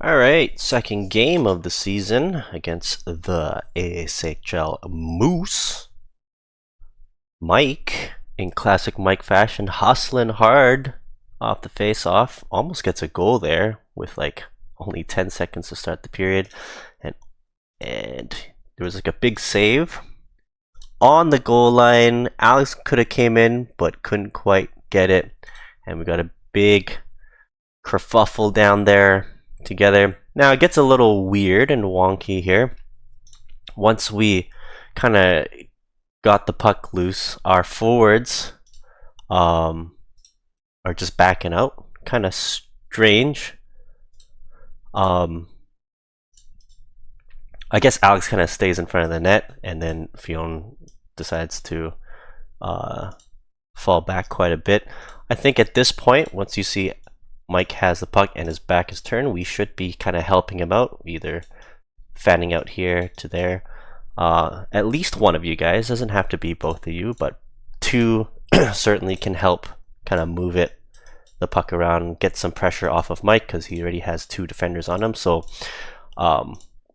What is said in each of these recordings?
All right, second game of the season against the ASHL Moose. Mike, in classic Mike fashion, hustling hard off the face-off. Almost gets a goal there with like only 10 seconds to start the period. And there was like a big save on the goal line. Alex could have came in, but couldn't quite get it. And we got a big kerfuffle down there together. Now it gets a little weird and wonky here. Once we kind of got the puck loose, our forwards are just backing out. Kind of strange. I guess Alex kind of stays in front of the net, and then Fionn decides to fall back quite a bit. I think at this point, once you see Mike has the puck and his back is turned, we should be kind of helping him out, either fanning out here to there. At least one of you guys, doesn't have to be both of you, but two certainly can help kind of move the puck around, get some pressure off of Mike because he already has two defenders on him. So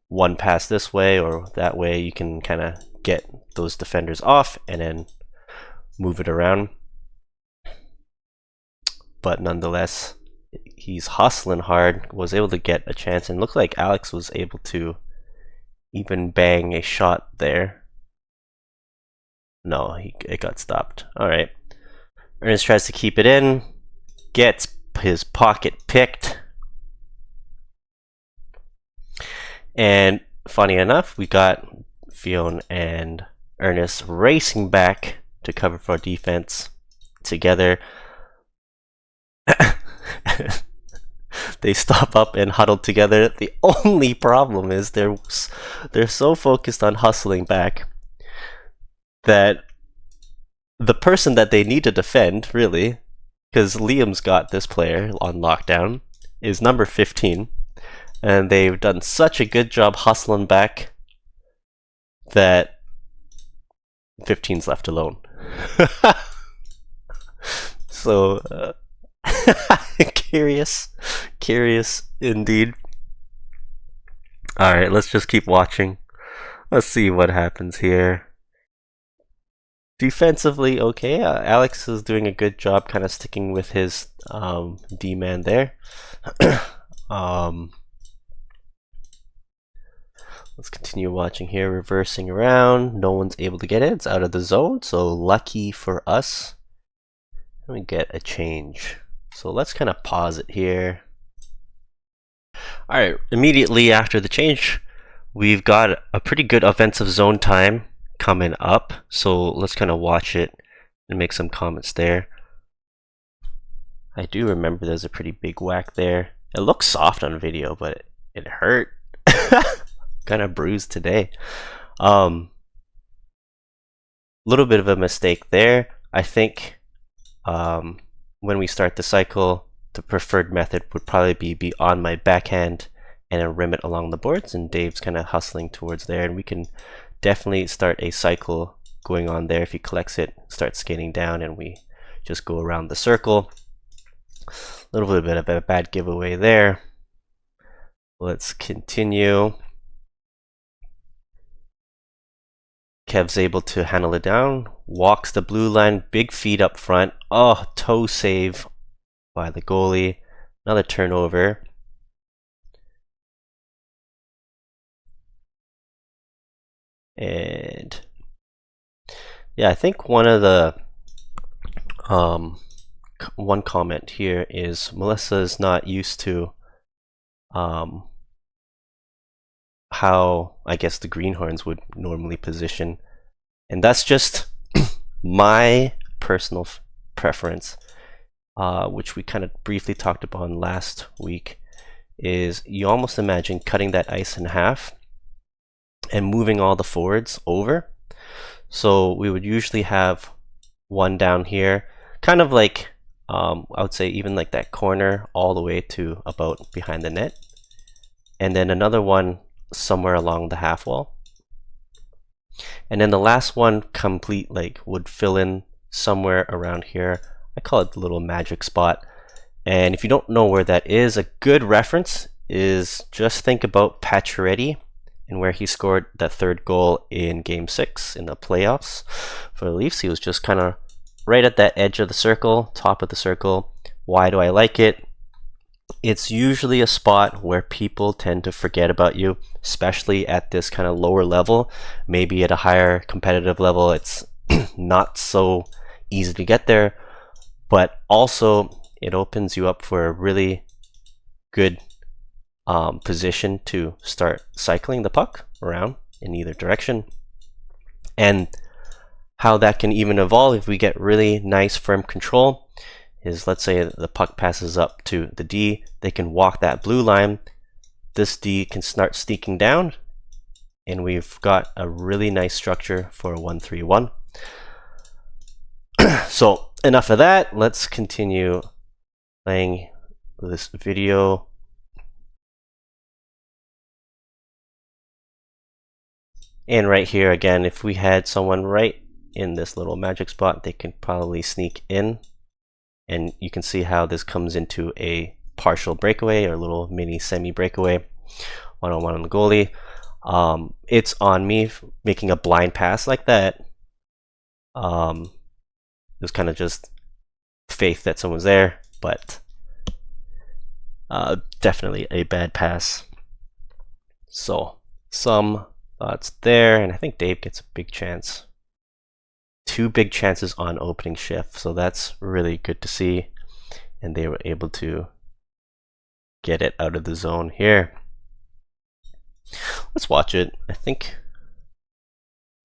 one pass this way or that way, you can kind of get those defenders off and then move it around. But nonetheless, he's hustling hard, was able to get a chance, and looked like Alex was able to even bang a shot there. No, it got stopped. All right. Ernest tries to keep it in, gets his pocket picked. And funny enough, we got Fionn and Ernest racing back to cover for defense together. They stop up and huddle together. The only problem is they're so focused on hustling back that the person that they need to defend, really, because Liam's got this player on lockdown, is number 15, and they've done such a good job hustling back that 15's left alone. So curious indeed. All right, let's just keep watching. Let's see what happens here. Defensively, okay. Alex is doing a good job kind of sticking with his D-man there. Let's continue watching here. Reversing around. No one's able to get it. It's out of the zone, so lucky for us. Let me get a change. So let's kind of pause it here. All right, immediately after the change, we've got a pretty good offensive zone time coming up. So let's kind of watch it and make some comments there. I do remember there's a pretty big whack there. It looks soft on video, but it hurt. Kind of bruised today. Little bit of a mistake there. I think when we start the cycle, the preferred method would probably be on my backhand and then rim it along the boards, and Dave's kind of hustling towards there, and we can definitely start a cycle going on there. If he collects it, starts skating down, and we just go around the circle. A little bit of a bad giveaway there. Let's continue. Kev's able to handle it down, walks the blue line, big feet up front. Oh, toe save by the goalie. Another turnover. And yeah, I think one of the one comment here is Melissa's not used to how I guess the greenhorns would normally position, and that's just my personal preference, which we kind of briefly talked upon last week. Is you almost imagine cutting that ice in half and moving all the forwards over. So we would usually have one down here, kind of like I would say even like that corner all the way to about behind the net, and then another one somewhere along the half wall, and then the last one complete like would fill in somewhere around here. I call it the little magic spot, and if you don't know where that is, a good reference is just think about Pacioretty and where he scored that third goal in Game 6 in the playoffs for the Leafs. He was just kind of right at that edge of the circle, top of the circle. Why do I like it? It's usually a spot where people tend to forget about you, especially at this kind of lower level. Maybe at a higher competitive level, it's not so easy to get there, but also it opens you up for a really good position to start cycling the puck around in either direction. And how that can even evolve if we get really nice firm control is, let's say the puck passes up to the D, they can walk that blue line, this D can start sneaking down, and we've got a really nice structure for a 1-3-1. So enough of that, let's continue playing this video. And right here again, if we had someone right in this little magic spot, they can probably sneak in, and you can see how this comes into a partial breakaway or a little mini semi breakaway, one-on-one on the goalie. It's on me making a blind pass like that. It was kind of just faith that someone's there, but definitely a bad pass. So some thoughts there, and I think Dave gets a big chance. 2 big chances on opening shift, so that's really good to see, and they were able to get it out of the zone here. Let's watch it. I think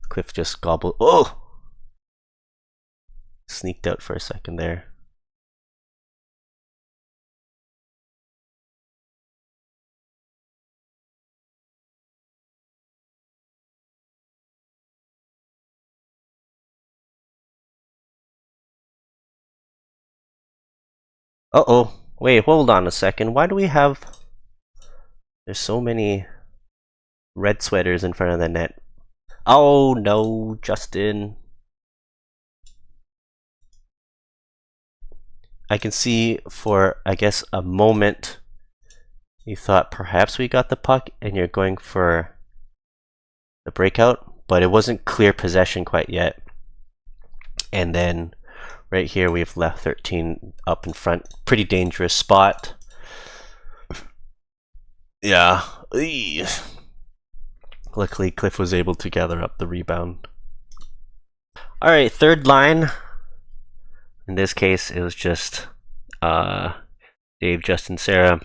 Cliff just gobbled. Oh! Sneaked out for a second there. Uh-oh. Wait, hold on a second. Why do we have... There's so many red sweaters in front of the net. Oh no, Justin. I can see for, I guess, a moment you thought perhaps we got the puck and you're going for the breakout, but it wasn't clear possession quite yet. And then right here we've left 13 up in front. Pretty dangerous spot. Yeah. Eey. Luckily Cliff was able to gather up the rebound. Alright, third line. In this case, it was just Dave, Justin, Sarah.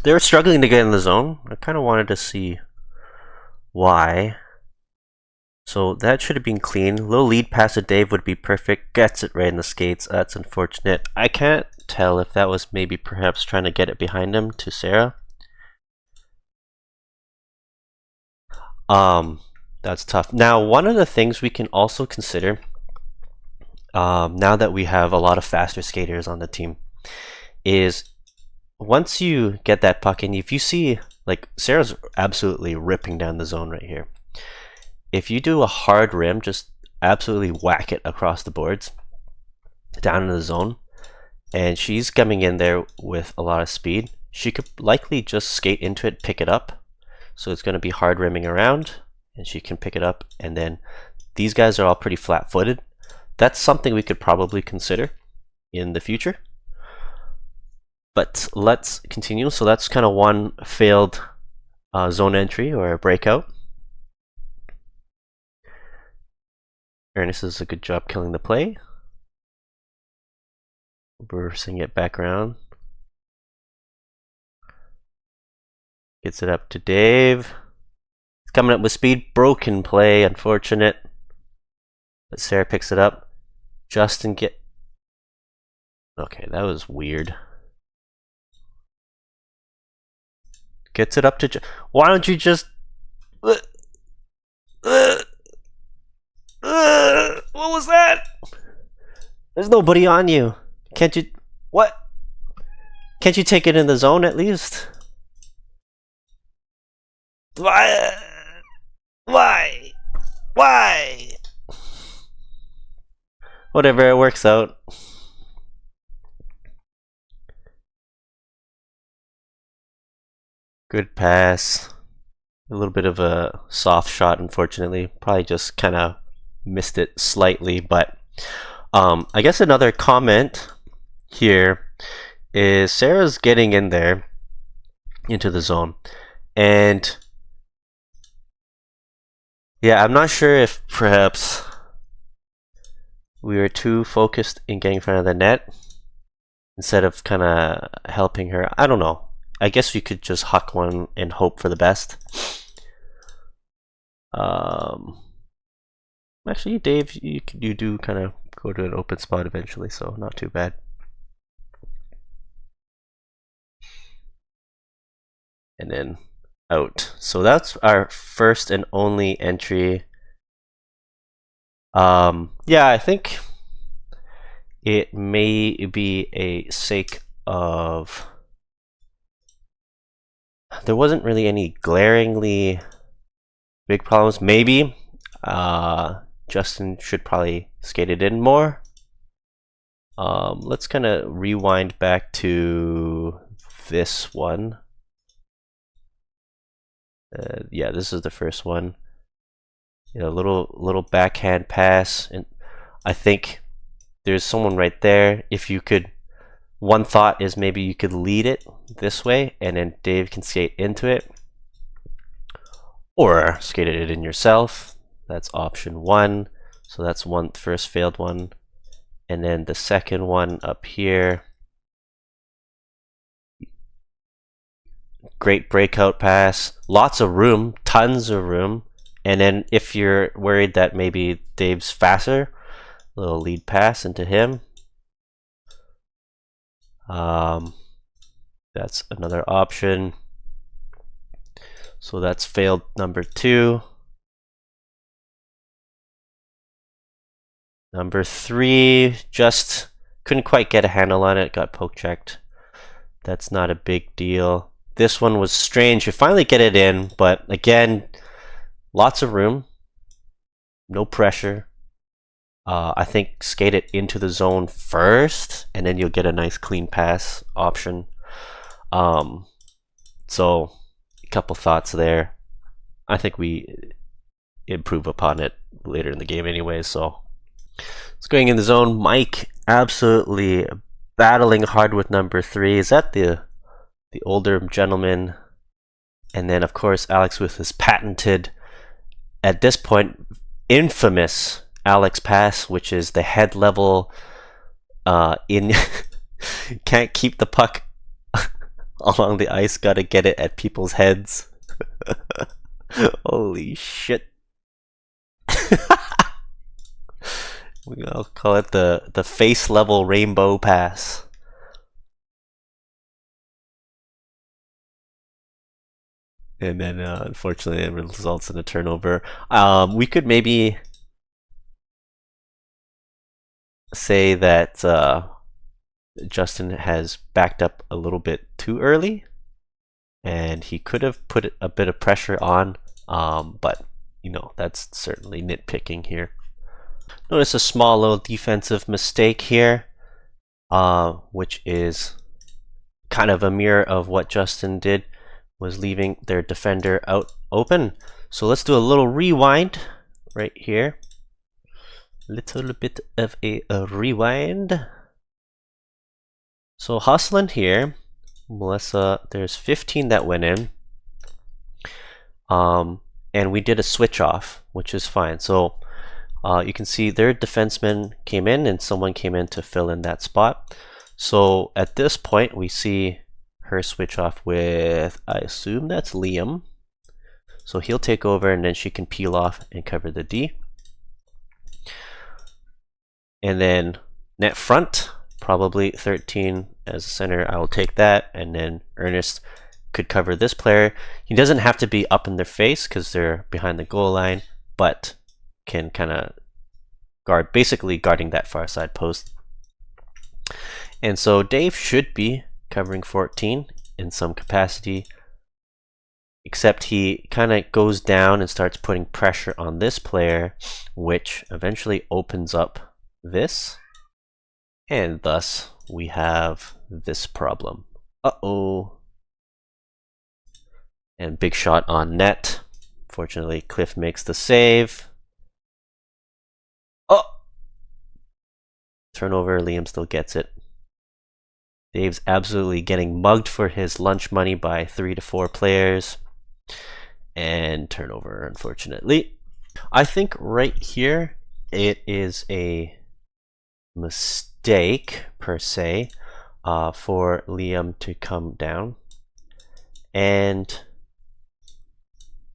They were struggling to get in the zone. I kind of wanted to see why. So that should have been clean. Little lead pass to Dave would be perfect. Gets it right in the skates. That's unfortunate. I can't tell if that was maybe perhaps trying to get it behind him to Sarah. That's tough. Now, one of the things we can also consider, now that we have a lot of faster skaters on the team, is once you get that puck in, if you see, like, Sarah's absolutely ripping down the zone right here. If you do a hard rim, just absolutely whack it across the boards down in the zone, and she's coming in there with a lot of speed, she could likely just skate into it, pick it up. So it's going to be hard rimming around, and she can pick it up, and then these guys are all pretty flat-footed. That's something we could probably consider in the future. But let's continue. So that's kind of one failed zone entry or a breakout. Ernest does a good job killing the play. Reversing it back around. Gets it up to Dave. He's coming up with speed. Broken play, unfortunate. But Sarah picks it up. Justin get... Okay, that was weird. Gets it up to... Why don't you just... What was that? There's nobody on you. Can't you... What? Can't you take it in the zone at least? Why? Why? Why? Whatever, it works out. Good pass. A little bit of a soft shot, unfortunately. Probably just kind of missed it slightly, but I guess another comment here is Sarah's getting in there into the zone, and yeah, I'm not sure if perhaps we were too focused in getting in front of the net instead of kind of helping her. I don't know. I guess we could just huck one and hope for the best. Actually, Dave, you do kind of go to an open spot eventually, so not too bad. And then out. So that's our first and only entry. Yeah, I think it may be a sake of there wasn't really any glaringly big problems. Maybe Justin should probably skate it in more. Let's kind of rewind back to this one. Yeah, this is the first one. You know, little backhand pass, and I think there's someone right there. If you could, one thought is maybe you could lead it this way, and then Dave can skate into it, or skate it in yourself. That's option one. So that's one first failed one, and then the second one up here. Great breakout pass, lots of room, tons of room. And then if you're worried that maybe Dave's faster, little lead pass into him. That's another option. So that's failed number 2. Number 3, just couldn't quite get a handle on it, got poke checked. That's not a big deal. This one was strange. You finally get it in, but again, lots of room, no pressure. I think skate it into the zone first, and then you'll get a nice clean pass option. So a couple thoughts there. I think we improve upon it later in the game anyway. So it's going in the zone. Mike absolutely battling hard with number 3. Is that the older gentleman? And then of course Alex with his patented, at this point, infamous Alex pass, which is the head level in can't keep the puck along the ice, gotta get it at people's heads. Holy shit. I'll call it the face level rainbow pass. And then unfortunately it results in a turnover. We could maybe say that Justin has backed up a little bit too early, and he could have put a bit of pressure on, but you know, that's certainly nitpicking here. Notice a small little defensive mistake here, which is kind of a mirror of what Justin did, was leaving their defender out open. So let's do a little rewind right here. Little bit of a rewind. So hustling here, Melissa, there's 15 that went in. And we did a switch off, which is fine. So you can see their defenseman came in and someone came in to fill in that spot. So at this point, we see her switch off with, I assume that's Liam. So he'll take over and then she can peel off and cover the D. And then net front, probably 13 as a center. I will take that. And then Ernest could cover this player. He doesn't have to be up in their face because they're behind the goal line, but can kind of guard, basically guarding that far side post. And so Dave should be covering 14 in some capacity, except he kind of goes down and starts putting pressure on this player, which eventually opens up this, and thus we have this problem. Uh-oh. And big shot on net. Fortunately, Cliff makes the save. Oh! Turnover, Liam still gets it. Dave's absolutely getting mugged for his lunch money by 3 to 4 players. And turnover, unfortunately. I think right here, it is a mistake, per se, for Liam to come down. And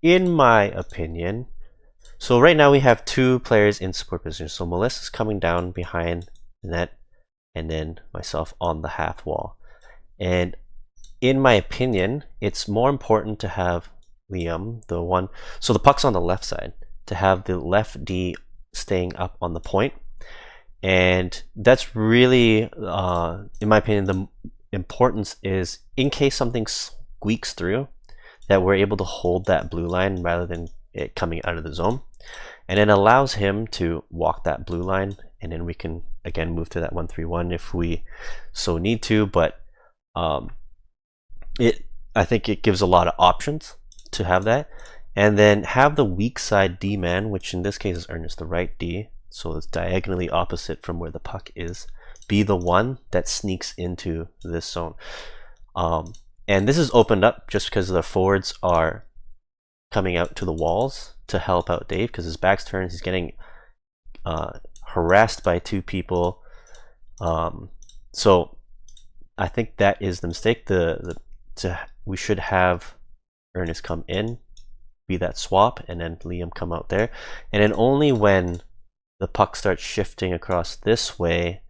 in my opinion, so right now we have 2 players in support position. So Melissa's coming down behind the net, and then myself on the half wall. And in my opinion, it's more important to have Liam, the one, so the puck's on the left side, to have the left D staying up on the point. And that's really, in my opinion, the importance is in case something squeaks through, that we're able to hold that blue line rather than it coming out of the zone. And it allows him to walk that blue line, and then we can again move to that 1-3-1 if we so need to. But I think it gives a lot of options to have that. And then have the weak side D man, which in this case is Ernest, the right D, so it's diagonally opposite from where the puck is, be the one that sneaks into this zone. And this is opened up just because the forwards are coming out to the walls to help out Dave, because his back's turned. He's getting harassed by 2 people. So I think that is the mistake. We should have Ernest come in, be that swap, and then Liam come out there. And then only when the puck starts shifting across this way,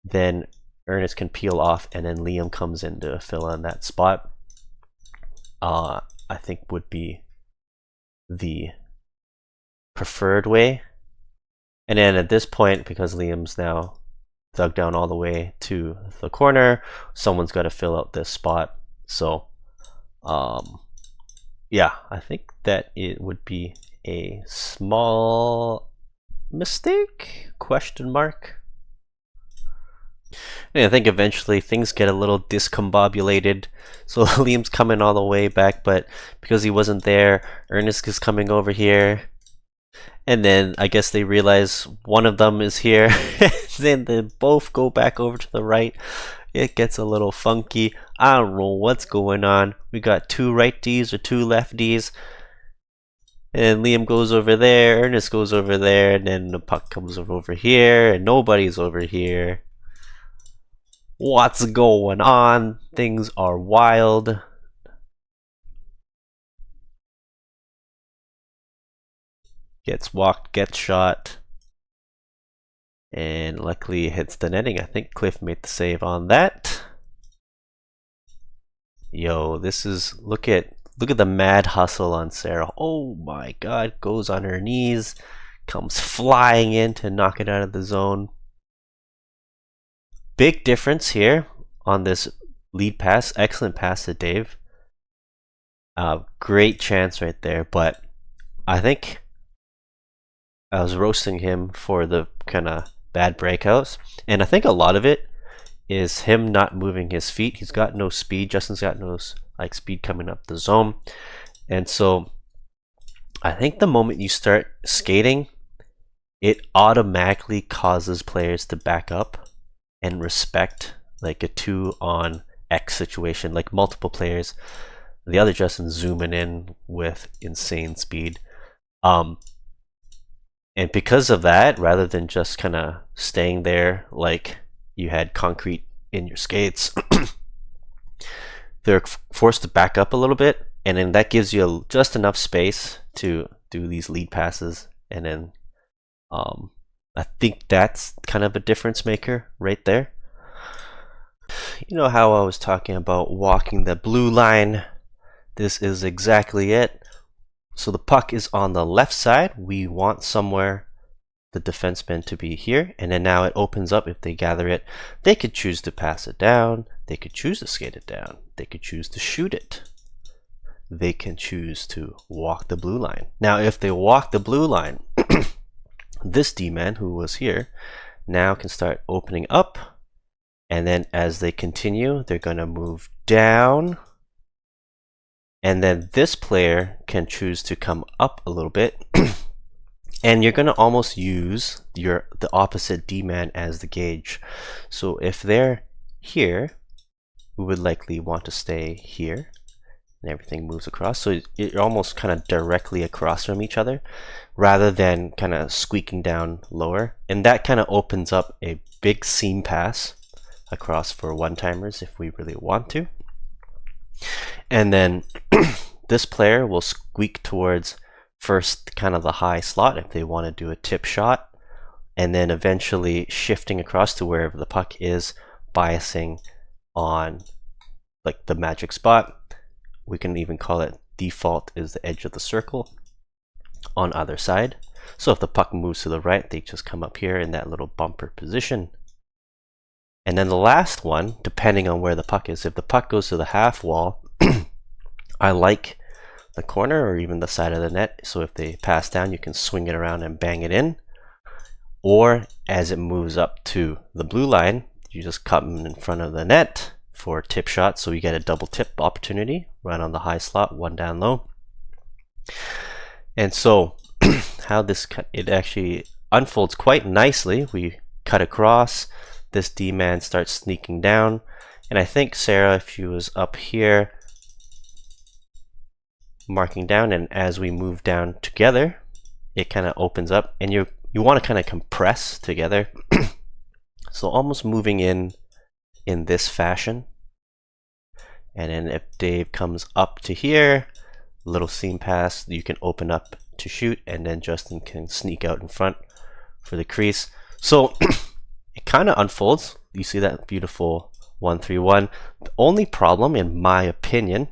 then Ernest can peel off, and then Liam comes in to fill in that spot. I think would be the preferred way. And then at this point, because Liam's now dug down all the way to the corner, someone's got to fill out this spot. So yeah, I think that it would be a small mistake, question mark. And I think eventually things get a little discombobulated. So Liam's coming all the way back, but because he wasn't there, Ernest is coming over here. And then I guess they realize one of them is here. Then they both go back over to the right. It gets a little funky. I don't know what's going on. We got 2 right Ds or 2 left Ds. And Liam goes over there, Ernest goes over there, and then the puck comes over here, and nobody's over here. What's going on? Things are wild. Gets walked, gets shot. And luckily it hits the netting. I think Cliff made the save on that. Yo, this is, look at the mad hustle on Sarah. Oh my god, goes on her knees, comes flying in to knock it out of the zone. Big difference here on this lead pass. Excellent pass to Dave. Great chance right there, but I think I was roasting him for the kind of bad breakouts, and I think a lot of it is him not moving his feet. He's got no speed. Justin's got no speed coming up the zone, and so I think the moment you start skating, it automatically causes players to back up and respect like a 2-on-X situation, like multiple players. The other Justin zooming in with insane speed. And because of that, rather than just kind of staying there like you had concrete in your skates, they're forced to back up a little bit, and then that gives you just enough space to do these lead passes. And then I think that's kind of a difference maker right there. You know how I was talking about walking the blue line? This is exactly it. So the puck is on the left side. We want somewhere the defenseman to be here, and then now it opens up. If they gather it, they could choose to pass it down, they could choose to skate it down, they could choose to shoot it, they can choose to walk the blue line. Now if they walk the blue line, this D-man who was here now can start opening up, and then as they continue, they're going to move down And then this player can choose to come up a little bit. And you're going to almost use the opposite D-man as the gauge. So if they're here, we would likely want to stay here. And everything moves across. So you're almost kind of directly across from each other rather than kind of squeaking down lower. And that kind of opens up a big seam pass across for one-timers if we really want to. And then this player will squeak towards first kind of the high slot if they want to do a tip shot, and then eventually shifting across to wherever the puck is, biasing on like the magic spot. We can even call it default is the edge of the circle on either side. So if the puck moves to the right, they just come up here in that little bumper position. And then the last one, depending on where the puck is, if the puck goes to the half wall, I like the corner or even the side of the net. So if they pass down, you can swing it around and bang it in. Or as it moves up to the blue line, you just come in front of the net for a tip shot, so you get a double tip opportunity right on the high slot, one down low. And so how it actually unfolds quite nicely. We cut across, this D-man starts sneaking down, and I think Sarah, if she was up here marking down, and as we move down together, it kind of opens up, and you want to kind of compress together. So almost moving in this fashion. And then if Dave comes up to here, little seam pass, you can open up to shoot, and then Justin can sneak out in front for the crease. So it kind of unfolds. You see that beautiful 1-3-1. The only problem, in my opinion,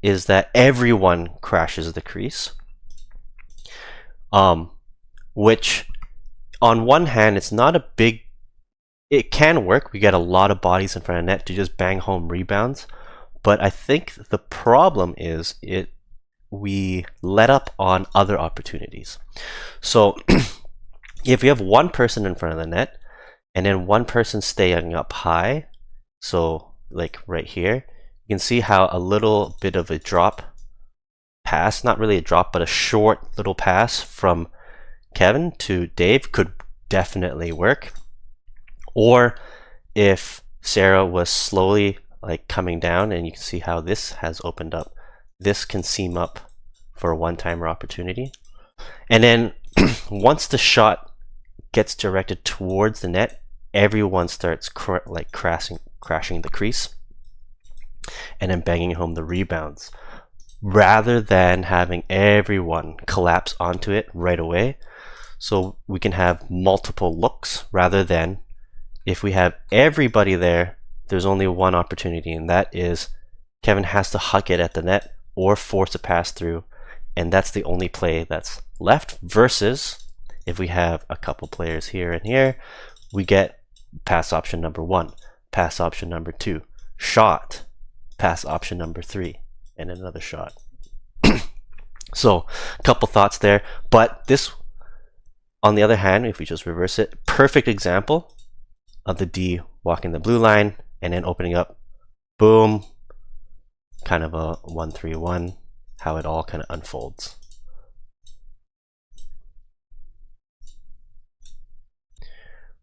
is that everyone crashes the crease. Which on one hand, it's not a big, it can work. We get a lot of bodies in front of net to just bang home rebounds. But I think the problem is we let up on other opportunities. So if you have one person in front of the net and then one person staying up high, so like right here, you can see how a little bit of a drop pass, not really a drop, but a short little pass from Kevin to Dave could definitely work. Or if Sarah was slowly like coming down, and you can see how this has opened up, this can seam up for a one-timer opportunity. And then once the shot gets directed towards the net, everyone starts crashing the crease and then banging home the rebounds, rather than having everyone collapse onto it right away. So we can have multiple looks, rather than if we have everybody there, there's only one opportunity, and that is Kevin has to huck it at the net or force a pass through, and that's the only play that's left. Versus if we have a couple players here and here, we get pass option number 1, pass option number 2, shot, pass option number 3, and another shot. So a couple thoughts there, but this, on the other hand, if we just reverse it, perfect example of the D walking the blue line and then opening up, boom, kind of a 1-3-1, how it all kind of unfolds.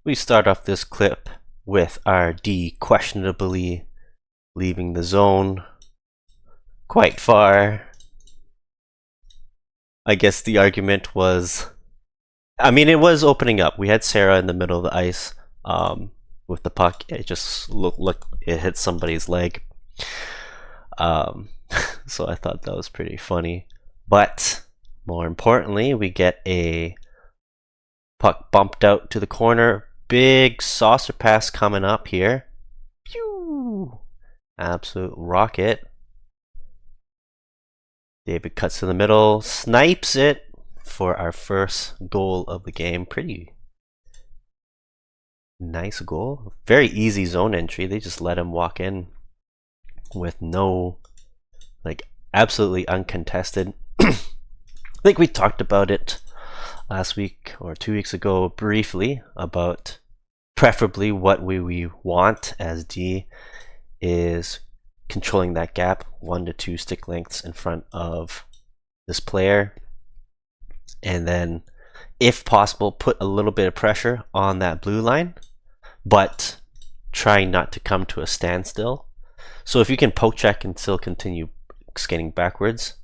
We start off this clip with our D questionably leaving the zone quite far. I guess the argument was, I mean, it was opening up. We had Sarah in the middle of the ice with the puck. It just looked it hit somebody's leg. So I thought that was pretty funny. But more importantly, we get a puck bumped out to the corner. Big saucer pass coming up here. Pew! Absolute rocket. David cuts to the middle, snipes it for our first goal of the game. Pretty nice goal. Very easy zone entry. They just let him walk in with no, like, absolutely uncontested. I think we talked about it last week or 2 weeks ago briefly about preferably what we want as D is controlling that gap 1 to 2 stick lengths in front of this player, and then if possible put a little bit of pressure on that blue line, but trying not to come to a standstill. So if you can poke check and still continue skating backwards,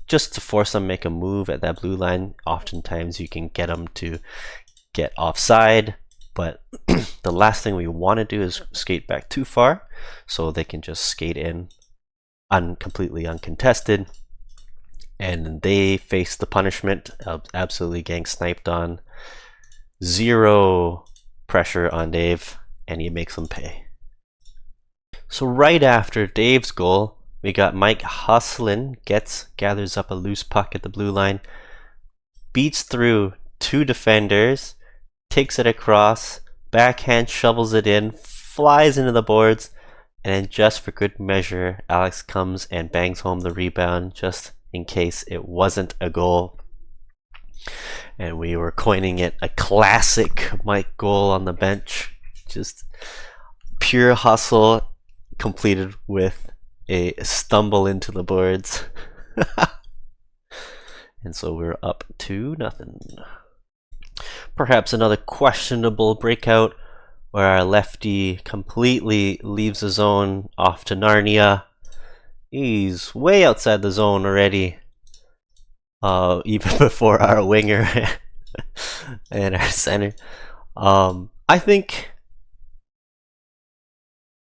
just to force them to make a move at that blue line, oftentimes you can get them to get offside. But the last thing we want to do is skate back too far, so they can just skate in completely uncontested, and they face the punishment of absolutely getting sniped on. Zero pressure on Dave, and he makes them pay. So right after Dave's goal, we got Mike hustling, gathers up a loose puck at the blue line, beats through 2 defenders, takes it across, backhand shovels it in, flies into the boards, and then just for good measure, Alex comes and bangs home the rebound just in case it wasn't a goal. And we were coining it a classic Mike goal on the bench. Just pure hustle completed with a stumble into the boards. And so we're up 2-0. Perhaps another questionable breakout where our lefty completely leaves the zone off to Narnia. He's way outside the zone already, even before our winger and our center. I think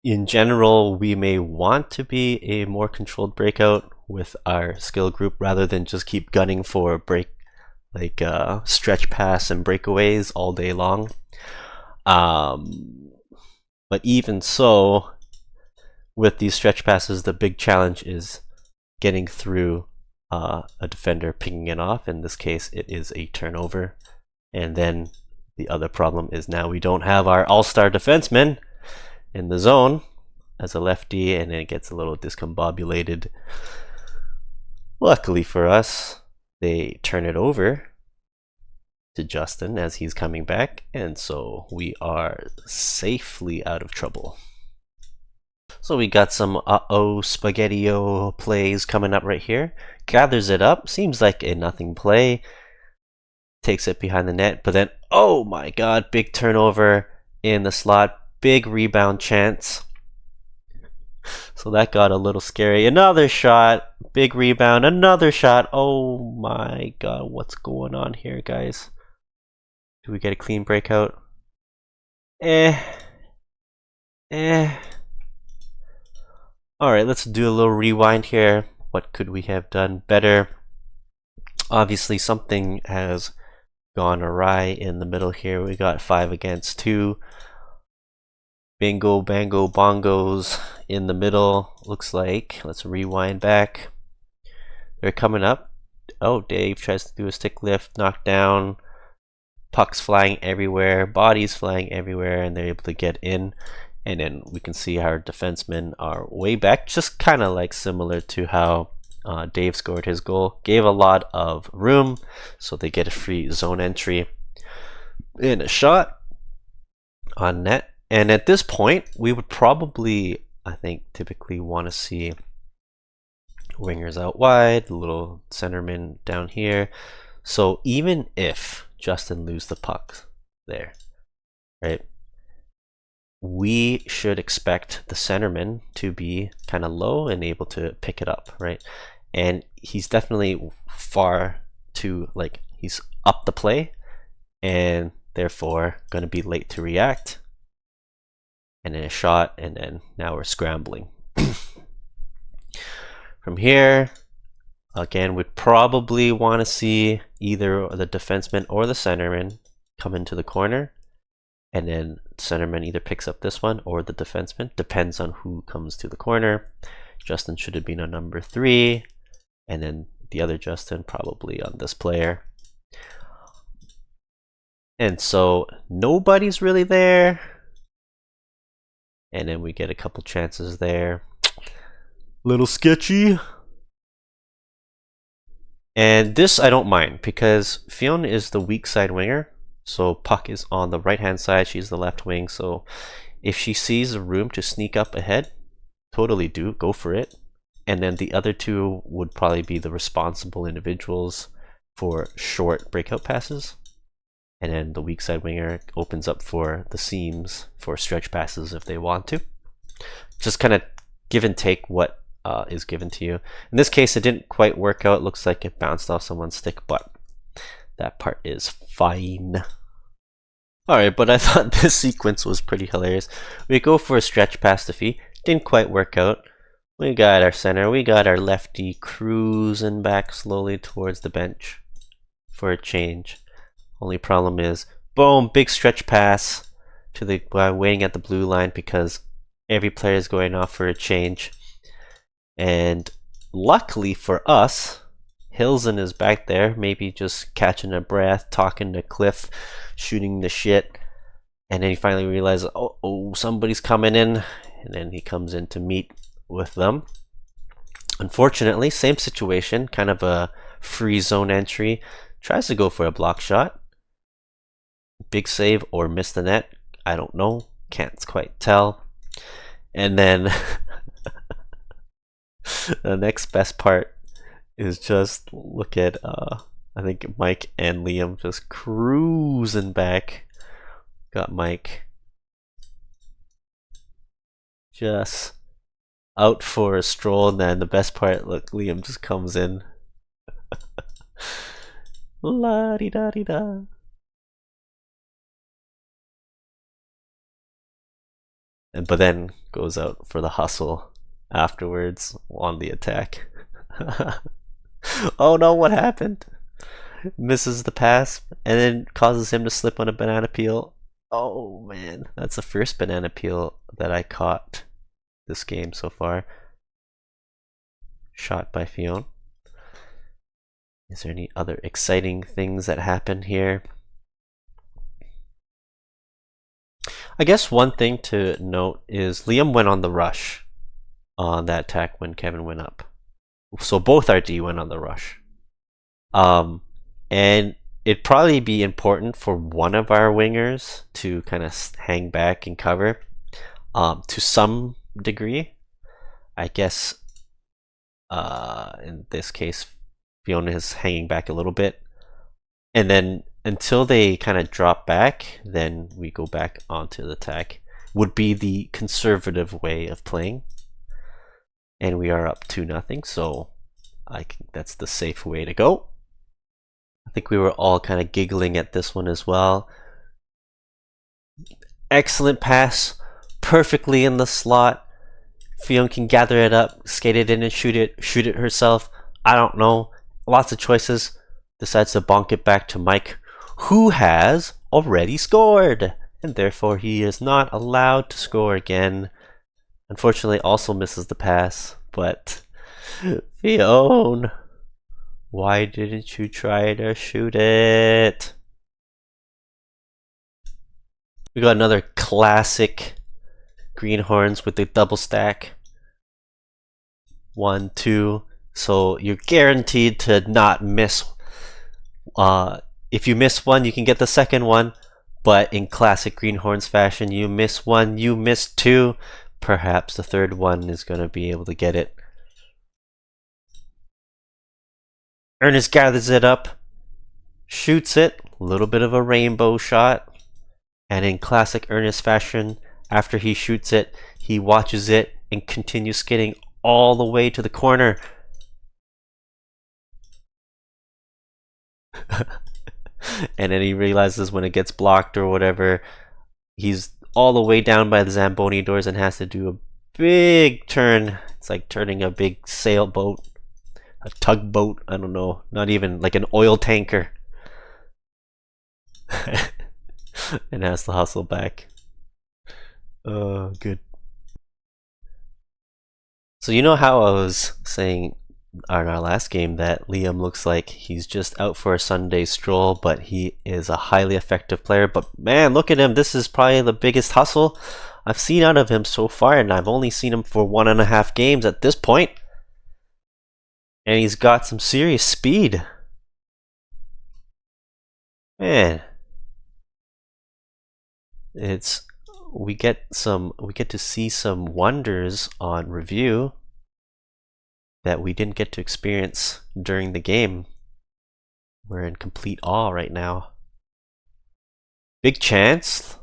in general we may want to be a more controlled breakout with our skill group rather than just keep gunning for stretch pass and breakaways all day long. But even so, with these stretch passes, the big challenge is getting through a defender picking it off. In this case, it is a turnover. And then the other problem is now we don't have our all-star defenseman in the zone as a lefty, and it gets a little discombobulated. Luckily for us, they turn it over to Justin as he's coming back, and so we are safely out of trouble. So we got some spaghetti-o plays coming up right here. Gathers it up, seems like a nothing play, takes it behind the net, but then oh my god, big turnover in the slot, big rebound chance. So that got a little scary. Another shot, big rebound, another shot. Oh my god, what's going on here, guys? Do we get a clean breakout? Alright, let's do a little rewind here. What could we have done better? Obviously something has gone awry in the middle here. We got 5 against 2. Bingo, bango, bongos in the middle, looks like. Let's rewind back. They're coming up. Oh, Dave tries to do a stick lift, knocked down. Pucks flying everywhere, bodies flying everywhere, and they're able to get in. And then we can see our defensemen are way back, just kind of like similar to how Dave scored his goal. Gave a lot of room, so they get a free zone entry in a shot on net. And at this point, we would probably, I think, typically want to see wingers out wide, a little centerman down here. So even if Justin loses the puck there, right, we should expect the centerman to be kind of low and able to pick it up, right? And he's definitely far too, like, he's up the play and therefore going to be late to react. And then a shot, and then now we're scrambling. From here, again, we'd probably want to see either the defenseman or the centerman come into the corner, and then the centerman either picks up this one or the defenseman, depends on who comes to the corner. Justin should have been on number 3, and then the other Justin probably on this player. And so nobody's really there. And then we get a couple chances there. Little sketchy. And this I don't mind because Fiona is the weak side winger. So puck is on the right hand side. She's the left wing. So if she sees a room to sneak up ahead, totally go for it. And then the other two would probably be the responsible individuals for short breakout passes. And then the weak side winger opens up for the seams for stretch passes if they want to. Just kind of give and take what is given to you. In this case, it didn't quite work out. It looks like it bounced off someone's stick, but that part is fine. Alright, but I thought this sequence was pretty hilarious. We go for a stretch pass to Fee. Didn't quite work out. We got our center. We got our lefty cruising back slowly towards the bench for a change. Only problem is, boom, big stretch pass to the waiting at the blue line because every player is going off for a change. And luckily for us, Hilson is back there, maybe just catching a breath, talking to Cliff, shooting the shit. And then he finally realizes, oh, somebody's coming in. And then he comes in to meet with them. Unfortunately, same situation, kind of a free zone entry. Tries to go for a block shot. Big save or miss the net. I don't know. Can't quite tell. And then the next best part is just look at I think Mike and Liam just cruising back. Got Mike just out for a stroll, and then the best part, look, Liam just comes in. La di da di da. But then goes out for the hustle afterwards on the attack. Oh no, what happened? Misses the pass and then causes him to slip on a banana peel. Oh man, that's the first banana peel that I caught this game so far. Shot by Fionn. Is there any other exciting things that happen here? I guess one thing to note is Liam went on the rush on that attack when Kevin went up. So both our D went on the rush. And it'd probably be important for one of our wingers to kind of hang back and cover to some degree. I guess in this case, Fiona is hanging back a little bit. And then until they kind of drop back, then we go back onto the attack. Would be the conservative way of playing. And we are up 2-0, so I think that's the safe way to go. I think we were all kind of giggling at this one as well. Excellent pass, perfectly in the slot. Fiona can gather it up, skate it in and shoot it herself. I don't know. Lots of choices. Decides to bonk it back to Mike, who has already scored, and therefore he is not allowed to score again. Unfortunately, also misses the pass, but Fiona, why didn't you try to shoot it? We got another classic greenhorns with the double stack. 1, 2. So you're guaranteed to not miss. If you miss one, you can get the second one. But in classic greenhorns fashion, you miss one, you miss two. Perhaps the third one is going to be able to get it. Ernest gathers it up, shoots it, a little bit of a rainbow shot. And in classic Ernest fashion, after he shoots it, he watches it and continues skating all the way to the corner. And then he realizes when it gets blocked or whatever, he's all the way down by the Zamboni doors and has to do a big turn. It's like turning a big sailboat, a tugboat, I don't know, not even like an oil tanker. And has to hustle back. Oh, good. So you know how I was saying in our last game that Liam looks like he's just out for a Sunday stroll, but he is a highly effective player. But man, look at him. This is probably the biggest hustle I've seen out of him so far, and I've only seen him for 1.5 games at this point. And he's got some serious speed. Man. It's we get to see some wonders on review that we didn't get to experience during the game. We're in complete awe right now. Big chance.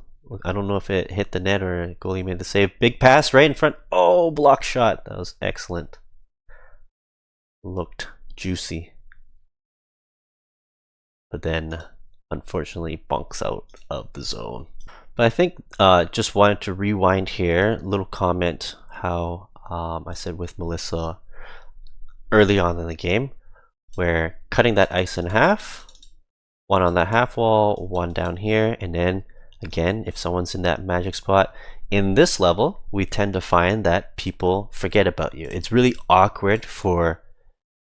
I don't know if it hit the net or goalie made the save. Big pass right in front. Oh, block shot. That was excellent. Looked juicy. But then, unfortunately, bunks out of the zone. But I think just wanted to rewind here. Little comment how I said with Melissa early on in the game, where cutting that ice in half, one on that half wall, one down here, and then again, if someone's in that magic spot, in this level, we tend to find that people forget about you. It's really awkward for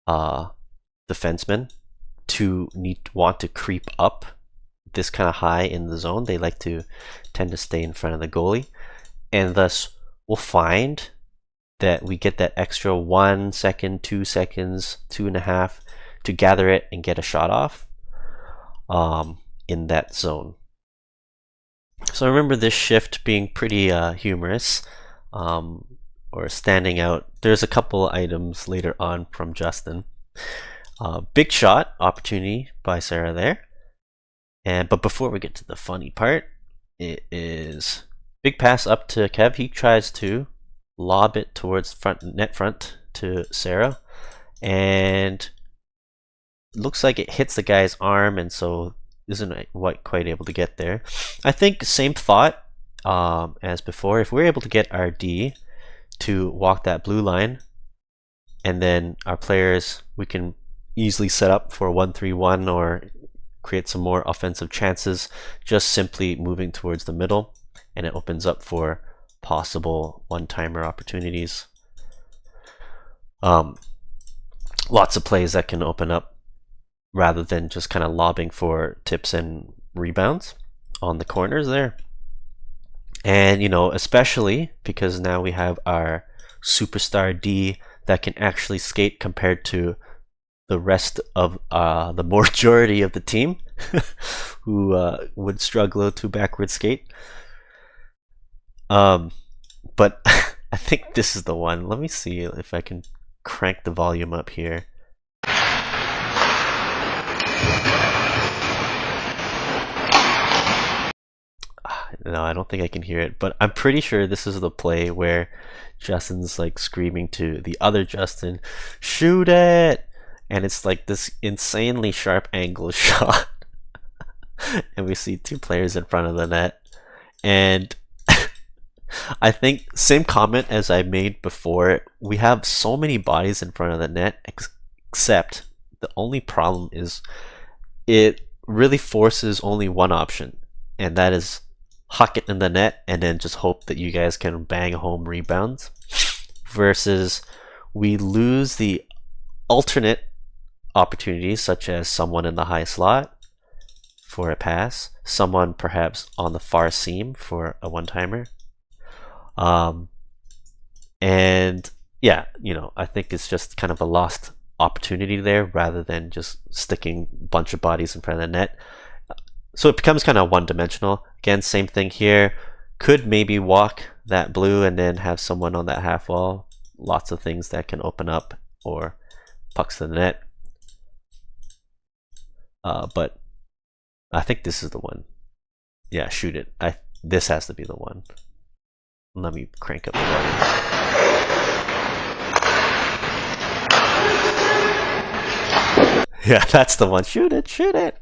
defensemen to want to creep up this kind of high in the zone. They like to tend to stay in front of the goalie, and thus we'll find that we get that extra 1 second, 2 seconds, 2.5 to gather it and get a shot off in that zone. So I remember this shift being pretty humorous or standing out. There's a couple items later on from Justin. Big shot opportunity by Sarah there. But before we get to the funny part, it is big pass up to Kev. He tries to lob it towards net front to Sarah, and looks like it hits the guy's arm, and so isn't quite able to get there. I think same thought as before. If we're able to get our D to walk that blue line, and then our players, we can easily set up for 1-3-1 or create some more offensive chances, just simply moving towards the middle, and it opens up for possible one-timer opportunities. Lots of plays that can open up rather than just kind of lobbing for tips and rebounds on the corners there. And especially because now we have our superstar D that can actually skate compared to the rest of the majority of the team who would struggle to backward skate. But I think this is the one. Let me see if I can crank the volume up here. No, I don't think I can hear it, but I'm pretty sure this is the play where Justin's like screaming to the other Justin, "Shoot it!" And it's like this insanely sharp angle shot. And we see two players in front of the net. And I think same comment as I made before, we have so many bodies in front of the net, except the only problem is it really forces only one option, and that is huck it in the net and then just hope that you guys can bang home rebounds, versus we lose the alternate opportunities, such as someone in the high slot for a pass, someone perhaps on the far seam for a one-timer. And yeah, I think it's just kind of a lost opportunity there rather than just sticking a bunch of bodies in front of the net. So it becomes kind of one-dimensional. Again, same thing here. Could maybe walk that blue and then have someone on that half wall. Lots of things that can open up, or pucks to the net. But I think this is the one. Yeah, shoot it. This has to be the one. Let me crank up the volume. Yeah, that's the one. Shoot it, shoot it.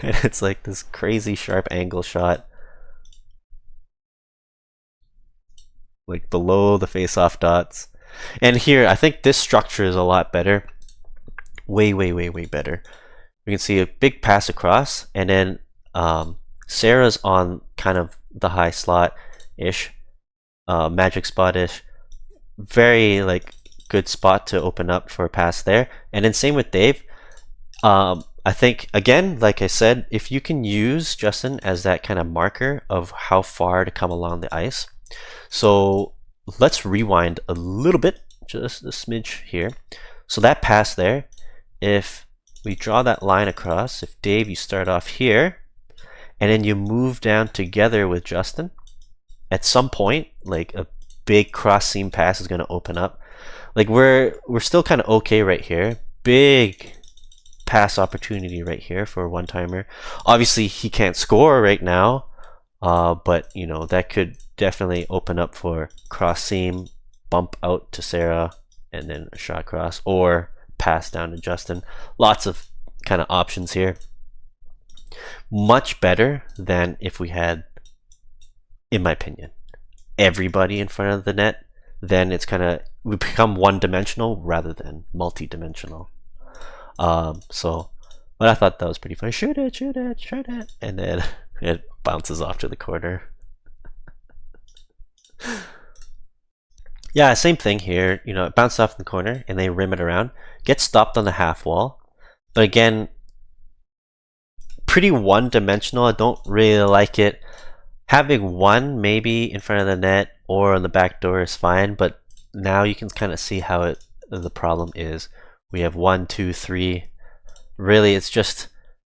And it's like this crazy sharp angle shot, like below the face-off dots. And here, I think this structure is a lot better. Way, way, way, way better. We can see a big pass across, and then Sarah's on kind of the high slot-ish, magic spot-ish. Very good spot to open up for a pass there. And then same with Dave. I think, again, like I said, if you can use Justin as that kind of marker of how far to come along the ice. So let's rewind a little bit, just a smidge here. So that pass there, if we draw that line across, if Dave, you start off here, and then you move down together with Justin, at some point, like a big cross seam pass is going to open up. Like we're still kind of okay right here. Big pass opportunity right here for a one-timer. Obviously, he can't score right now, but you know that could definitely open up for cross seam, bump out to Sarah, and then a shot cross, or pass down to Justin. Lots of kind of options here. Much better than if we had, in my opinion, everybody in front of the net. Then it's kind of, we become one-dimensional rather than multi-dimensional. So, but I thought that was pretty funny. Shoot it, shoot it, shoot it, and then it bounces off to the corner. Yeah, same thing here. You know, it bounced off in the corner, and they rim it around. Gets stopped on the half wall, but again, pretty one-dimensional. I don't really like it. Having one maybe in front of the net or on the back door is fine, but now you can kind of see how the problem is. We have 1, 2, 3. Really, it's just,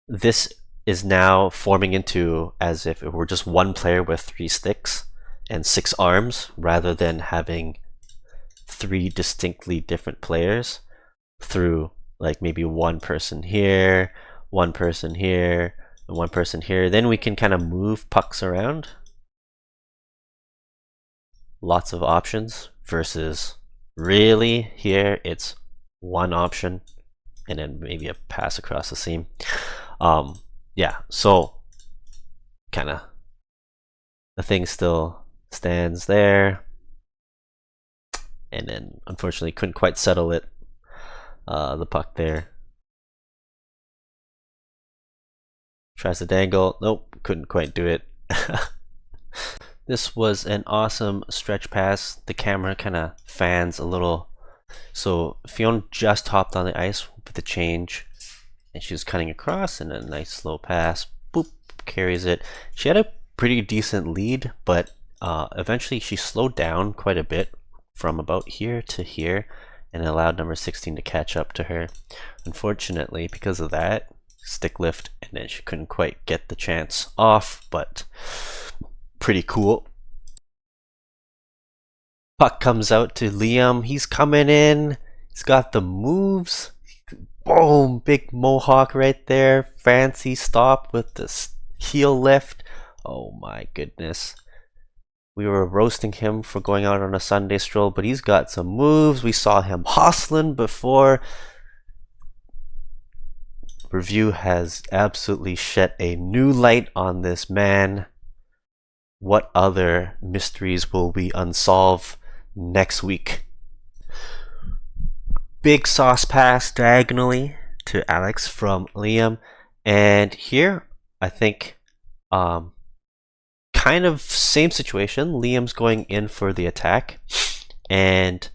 this is now forming into as if it were just one player with 3 sticks and 6 arms, rather than having 3 distinctly different players through like maybe one person here, one person here, and one person here. Then we can kind of move pucks around. Lots of options versus really here it's one option and then maybe a pass across the seam. Yeah, so kind of the thing still stands there, and then unfortunately couldn't quite settle it, the puck there. Tries to dangle, nope, couldn't quite do it. This was an awesome stretch pass. The camera kind of fans a little. So Fiona just hopped on the ice with the change, and she was cutting across, and a nice slow pass, boop, carries it. She had a pretty decent lead, but eventually she slowed down quite a bit from about here to here, and allowed number 16 to catch up to her. Unfortunately, because of that, stick lift, and then she couldn't quite get the chance off, but pretty cool. Puck comes out to Liam. He's coming in. He's got the moves. Boom! Big mohawk right there. Fancy stop with the heel lift. Oh my goodness. We were roasting him for going out on a Sunday stroll, but he's got some moves. We saw him hustling before. Review has absolutely shed a new light on this man. What other mysteries will we unsolve next week? Big sauce pass diagonally to Alex from Liam, and here I think kind of same situation. Liam's going in for the attack, and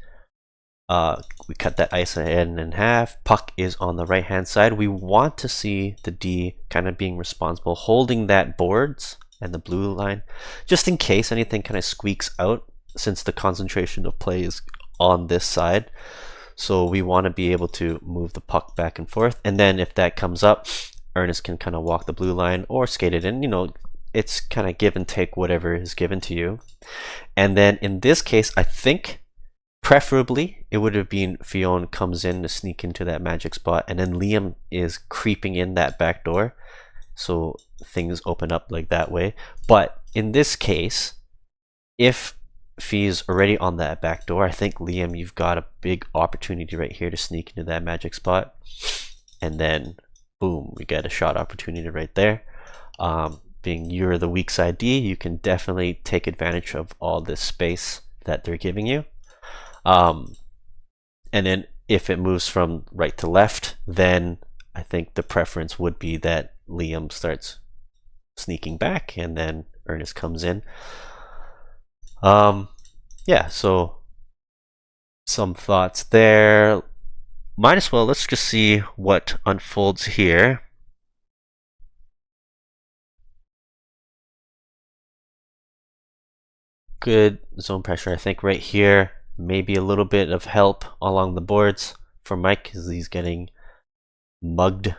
we cut that ice in half. Puck is on the right hand side. We want to see the D kind of being responsible, holding that boards and the blue line, just in case anything kind of squeaks out, since the concentration of play is on this side. So we want to be able to move the puck back and forth, and then if that comes up, Ernest can kind of walk the blue line or skate it in. You know, it's kind of give and take whatever is given to you. And then in this case, I think preferably it would have been Fionn comes in to sneak into that magic spot, and then Liam is creeping in that back door, so things open up like that way. But in this case, if Fee's already on that back door, I think Liam, you've got a big opportunity right here to sneak into that magic spot, and then boom, we get a shot opportunity right there. Being you're the weak side D, you can definitely take advantage of all this space that they're giving you. And then if it moves from right to left, then I think the preference would be that Liam starts sneaking back and then Ernest comes in. Yeah, so some thoughts there. Might as well, let's just see what unfolds here. Good zone pressure, I think, right here. Maybe a little bit of help along the boards for Mike, because he's getting mugged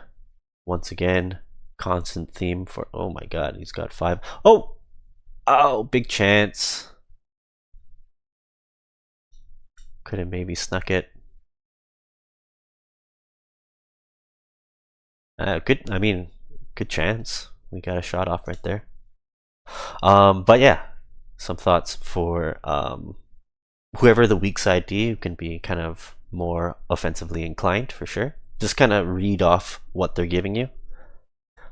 once again. Constant theme for, oh my god, he's got 5. Oh! Oh, big chance. Could have maybe snuck it. Good, I mean, good chance. We got a shot off right there. But yeah, some thoughts for whoever the weak side D can be kind of more offensively inclined for sure. Just kind of read off what they're giving you.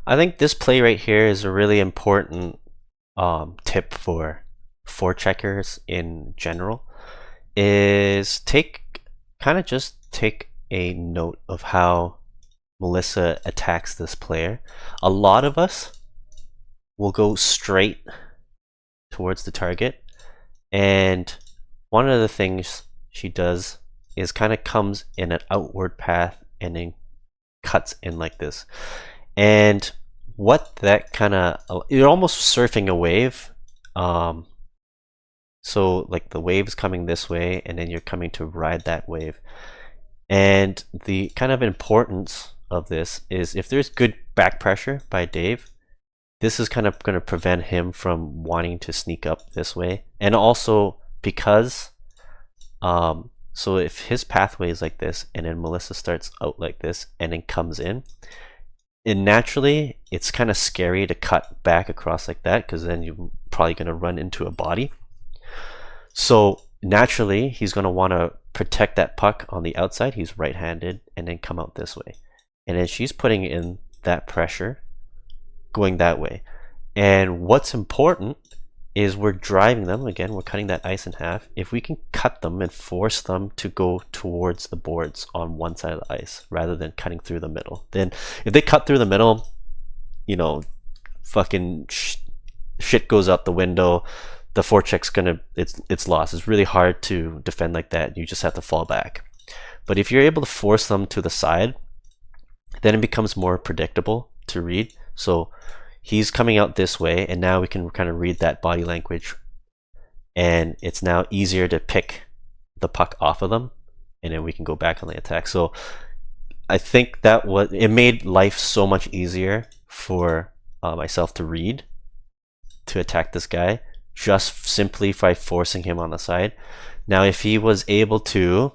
I think this play right here is a really important tip for checkers in general. Is just take a note of how Melissa attacks this player. A lot of us will go straight towards the target, and one of the things she does is kind of comes in an outward path and then cuts in like this. And what that kind of, you're almost surfing a wave. So like the wave's coming this way and then you're coming to ride that wave. And the kind of importance of this is if there's good back pressure by Dave, this is kind of going to prevent him from wanting to sneak up this way. And also because, so if his pathway is like this and then Melissa starts out like this and then comes in, and naturally it's kind of scary to cut back across like that because then you're probably going to run into a body. So naturally he's going to want to protect that puck on the outside. He's right-handed, and then come out this way. And then she's putting in that pressure going that way. And what's important is we're driving them, again, we're cutting that ice in half. If we can cut them and force them to go towards the boards on one side of the ice rather than cutting through the middle, then if they cut through the middle, you know, fucking shit goes out the window. The forecheck's gonna, it's lost. It's really hard to defend like that. You just have to fall back. But if you're able to force them to the side, then it becomes more predictable to read. So he's coming out this way, and now we can kind of read that body language, and it's now easier to pick the puck off of them, and then we can go back on the attack. So I think that it made life so much easier for myself to read, to attack this guy, just simply by forcing him on the side. Now if he was able to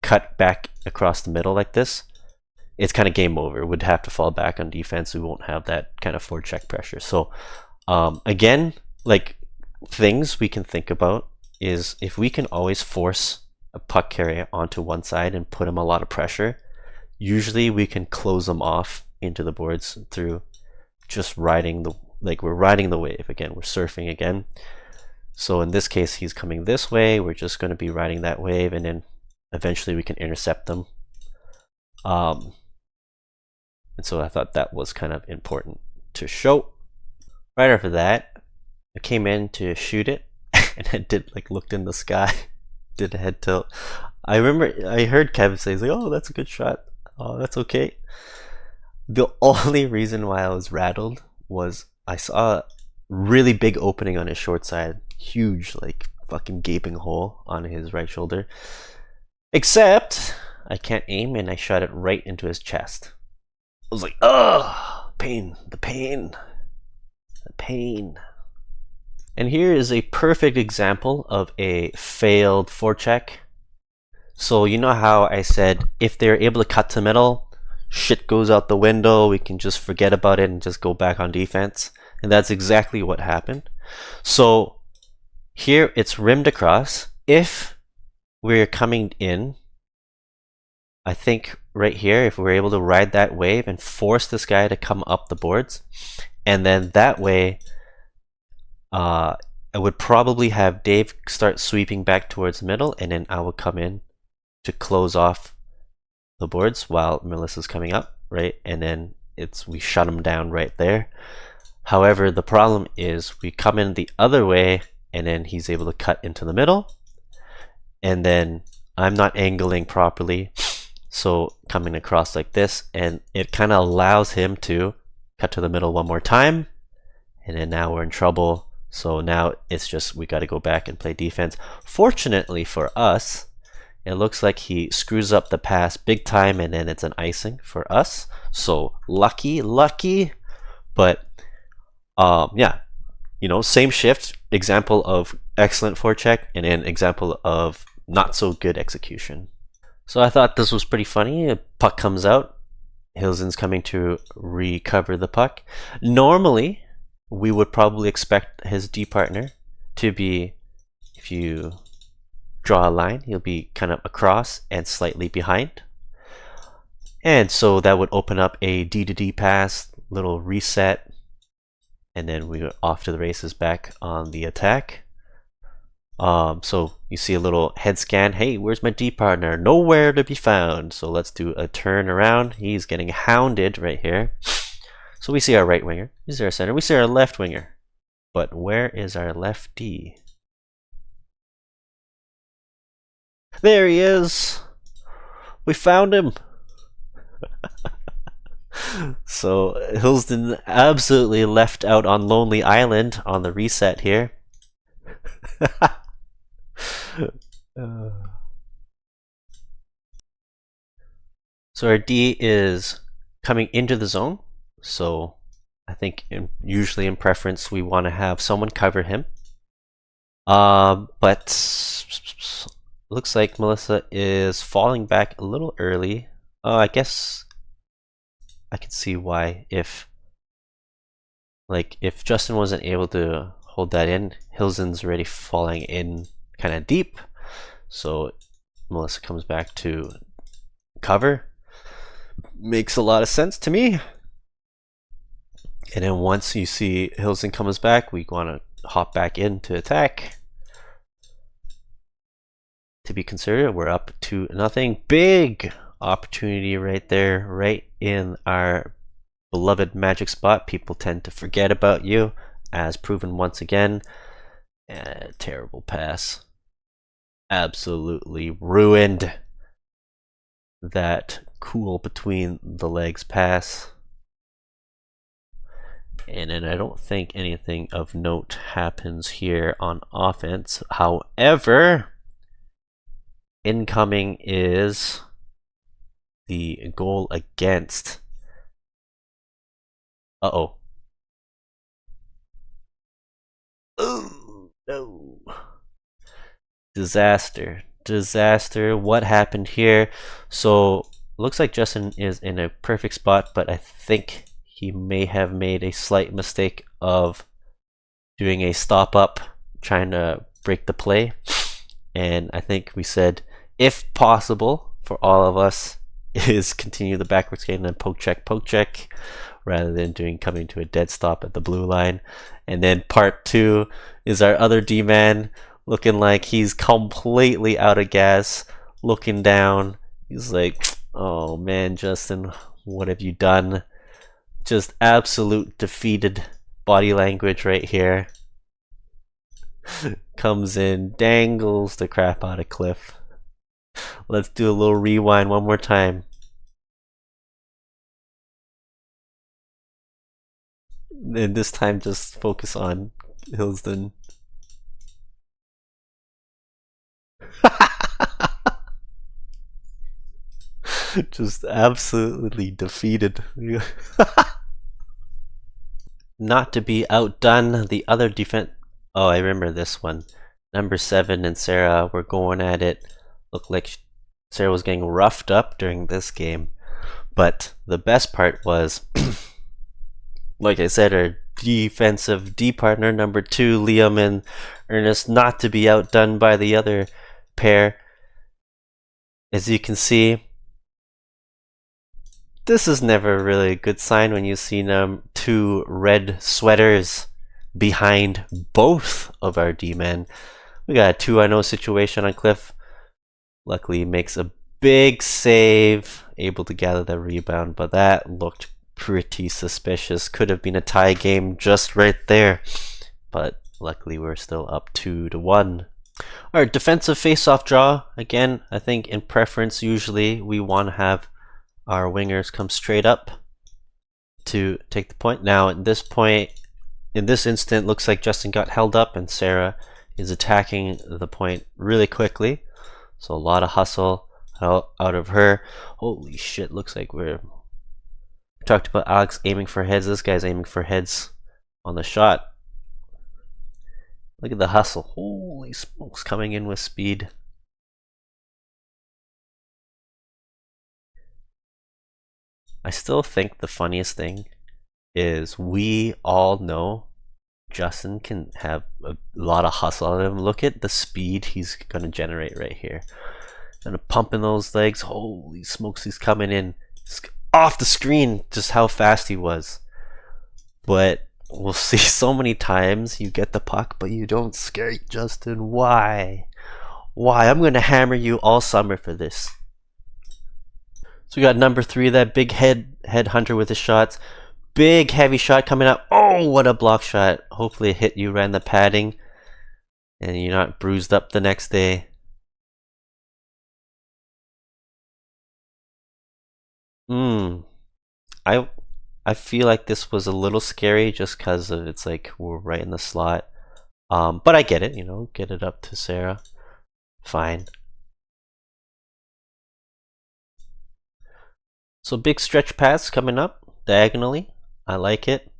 cut back across the middle like this, it's kind of game over. Would have to fall back on defense. We won't have that kind of forecheck pressure. So again, like things we can think about is if we can always force a puck carrier onto one side and put him a lot of pressure, usually we can close them off into the boards through just riding the, like we're riding the wave again, we're surfing again. So in this case, he's coming this way, we're just going to be riding that wave, and then eventually we can intercept them. And so I thought that was kind of important to show. Right after that, I came in to shoot it, and I did like looked in the sky, did a head tilt. I remember I heard Kevin say, he's like, "Oh, that's a good shot. Oh, that's okay." The only reason why I was rattled was I saw a really big opening on his short side, huge, like fucking gaping hole on his right shoulder. Except I can't aim, and I shot it right into his chest. I was like, oh, pain, the pain, the pain. And here is a perfect example of a failed forecheck. So you know how I said if they're able to cut to middle, shit goes out the window, we can just forget about it and just go back on defense? And that's exactly what happened. So here it's rimmed across. If we're coming in, I think right here, if we're able to ride that wave and force this guy to come up the boards, and then that way I would probably have Dave start sweeping back towards the middle, and then I would come in to close off the boards while Melissa's coming up, right? And then we shut him down right there. However, the problem is we come in the other way, and then he's able to cut into the middle, and then I'm not angling properly, so coming across like this, and it kind of allows him to cut to the middle one more time, and then now we're in trouble. So now it's just we got to go back and play defense. Fortunately for us, it looks like he screws up the pass big time, and then it's an icing for us. So lucky But yeah, you know, same shift, example of excellent forecheck and an example of not so good execution. So I thought this was pretty funny. A puck comes out, Hilsen's coming to recover the puck. Normally, we would probably expect his D partner to be, if you draw a line, he'll be kind of across and slightly behind. And so that would open up a D to D pass, little reset, and then we were off to the races back on the attack. So you see a little head scan. Hey, where's my D partner? Nowhere to be found. So let's do a turn around. He's getting hounded right here. So we see our right winger. We see our center. We see our left winger. But where is our left D? There he is. We found him. So Hilsden absolutely left out on Lonely Island on the reset here. So our D is coming into the zone. So I think usually in preference we want to have someone cover him. But looks like Melissa is falling back a little early. I guess I can see why. If Justin wasn't able to hold that in, Hilsen's already falling in kind of deep. So Melissa comes back to cover. Makes a lot of sense to me. And then once you see Hilsen comes back, we want to hop back in to attack. To be considered, we're up 2-0. Big opportunity right there, right in our beloved magic spot. People tend to forget about you, as proven once again. Terrible pass. Absolutely ruined that cool between the legs pass. And then I don't think anything of note happens here on offense. However, incoming is the goal against. Uh-oh. Oh, no. Disaster. What happened here? So, looks like Justin is in a perfect spot, but I think he may have made a slight mistake of doing a stop up, trying to break the play. And I think we said, if possible, for all of us, is continue the backwards game and poke check, rather than coming to a dead stop at the blue line. And then part 2 is our other D-man looking like he's completely out of gas, looking down. He's like, oh man, Justin, what have you done? Just absolute defeated body language right here. Comes in, dangles the crap out of Cliff. Let's do a little rewind one more time. And this time just focus on Hilsden. Just absolutely defeated. Not to be outdone, the other defense. Oh, I remember this one. Number 7 and Sarah were going at it. Looked like Sarah was getting roughed up during this game. But the best part was, like I said, our defensive D partner, number 2, Liam and Ernest, not to be outdone by the other pair. As you can see, this is never really a good sign when you see 2 red sweaters behind both of our D-men. We got a 2-0 situation on Cliff. Luckily, he makes a big save, able to gather the rebound, but that looked pretty suspicious. Could have been a tie game just right there, but luckily we're still up 2-1. Our defensive face-off draw, again, I think in preference, usually we want to have our wingers come straight up to take the point. Now, at this point, in this instant, looks like Justin got held up and Sarah is attacking the point really quickly. So a lot of hustle out of her. Holy shit, looks like we're talked about Alex aiming for heads. This guy's aiming for heads on the shot. Look at the hustle. Holy smokes, coming in with speed. I still think the funniest thing is we all know Justin can have a lot of hustle out of him. Look at the speed he's going to generate right here. Gonna pump in those legs. Holy smokes, he's coming in. It's off the screen just how fast he was. But we'll see so many times you get the puck, but you don't skate, Justin. Why? Why? I'm going to hammer you all summer for this. So we got number 3, that big head hunter with his shots. Big heavy shot coming up. Oh, what a block shot. Hopefully it hit you right in the padding and you're not bruised up the next day. I feel like this was a little scary just because of it's like we're right in the slot. But I get it, you know, get it up to Sarah. Fine. So big stretch pass coming up diagonally. I like it.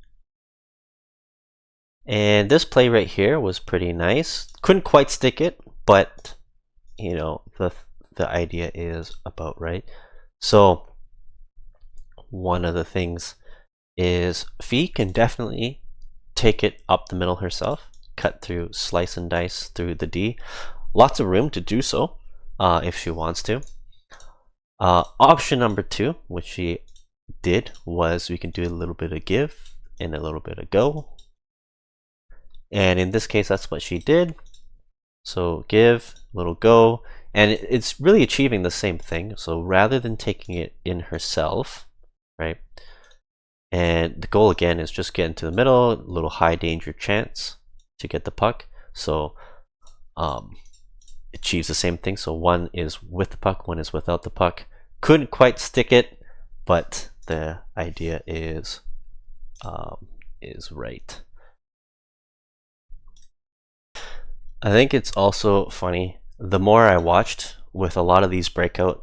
And this play right here was pretty nice. Couldn't quite stick it, but you know, the idea is about right. So one of the things is Fee can definitely take it up the middle herself, cut through, slice and dice through the D. Lots of room to do so if she wants to. Option number 2, which she did, was we can do a little bit of give and a little bit of go. And in this case, that's what she did. So give, little go, and it's really achieving the same thing. So rather than taking it in herself, right? And the goal again is just get into the middle, a little high danger chance to get the puck. So achieves the same thing. So one is with the puck, one is without the puck. Couldn't quite stick it, but the idea is right. I think it's also funny. The more I watched with a lot of these breakouts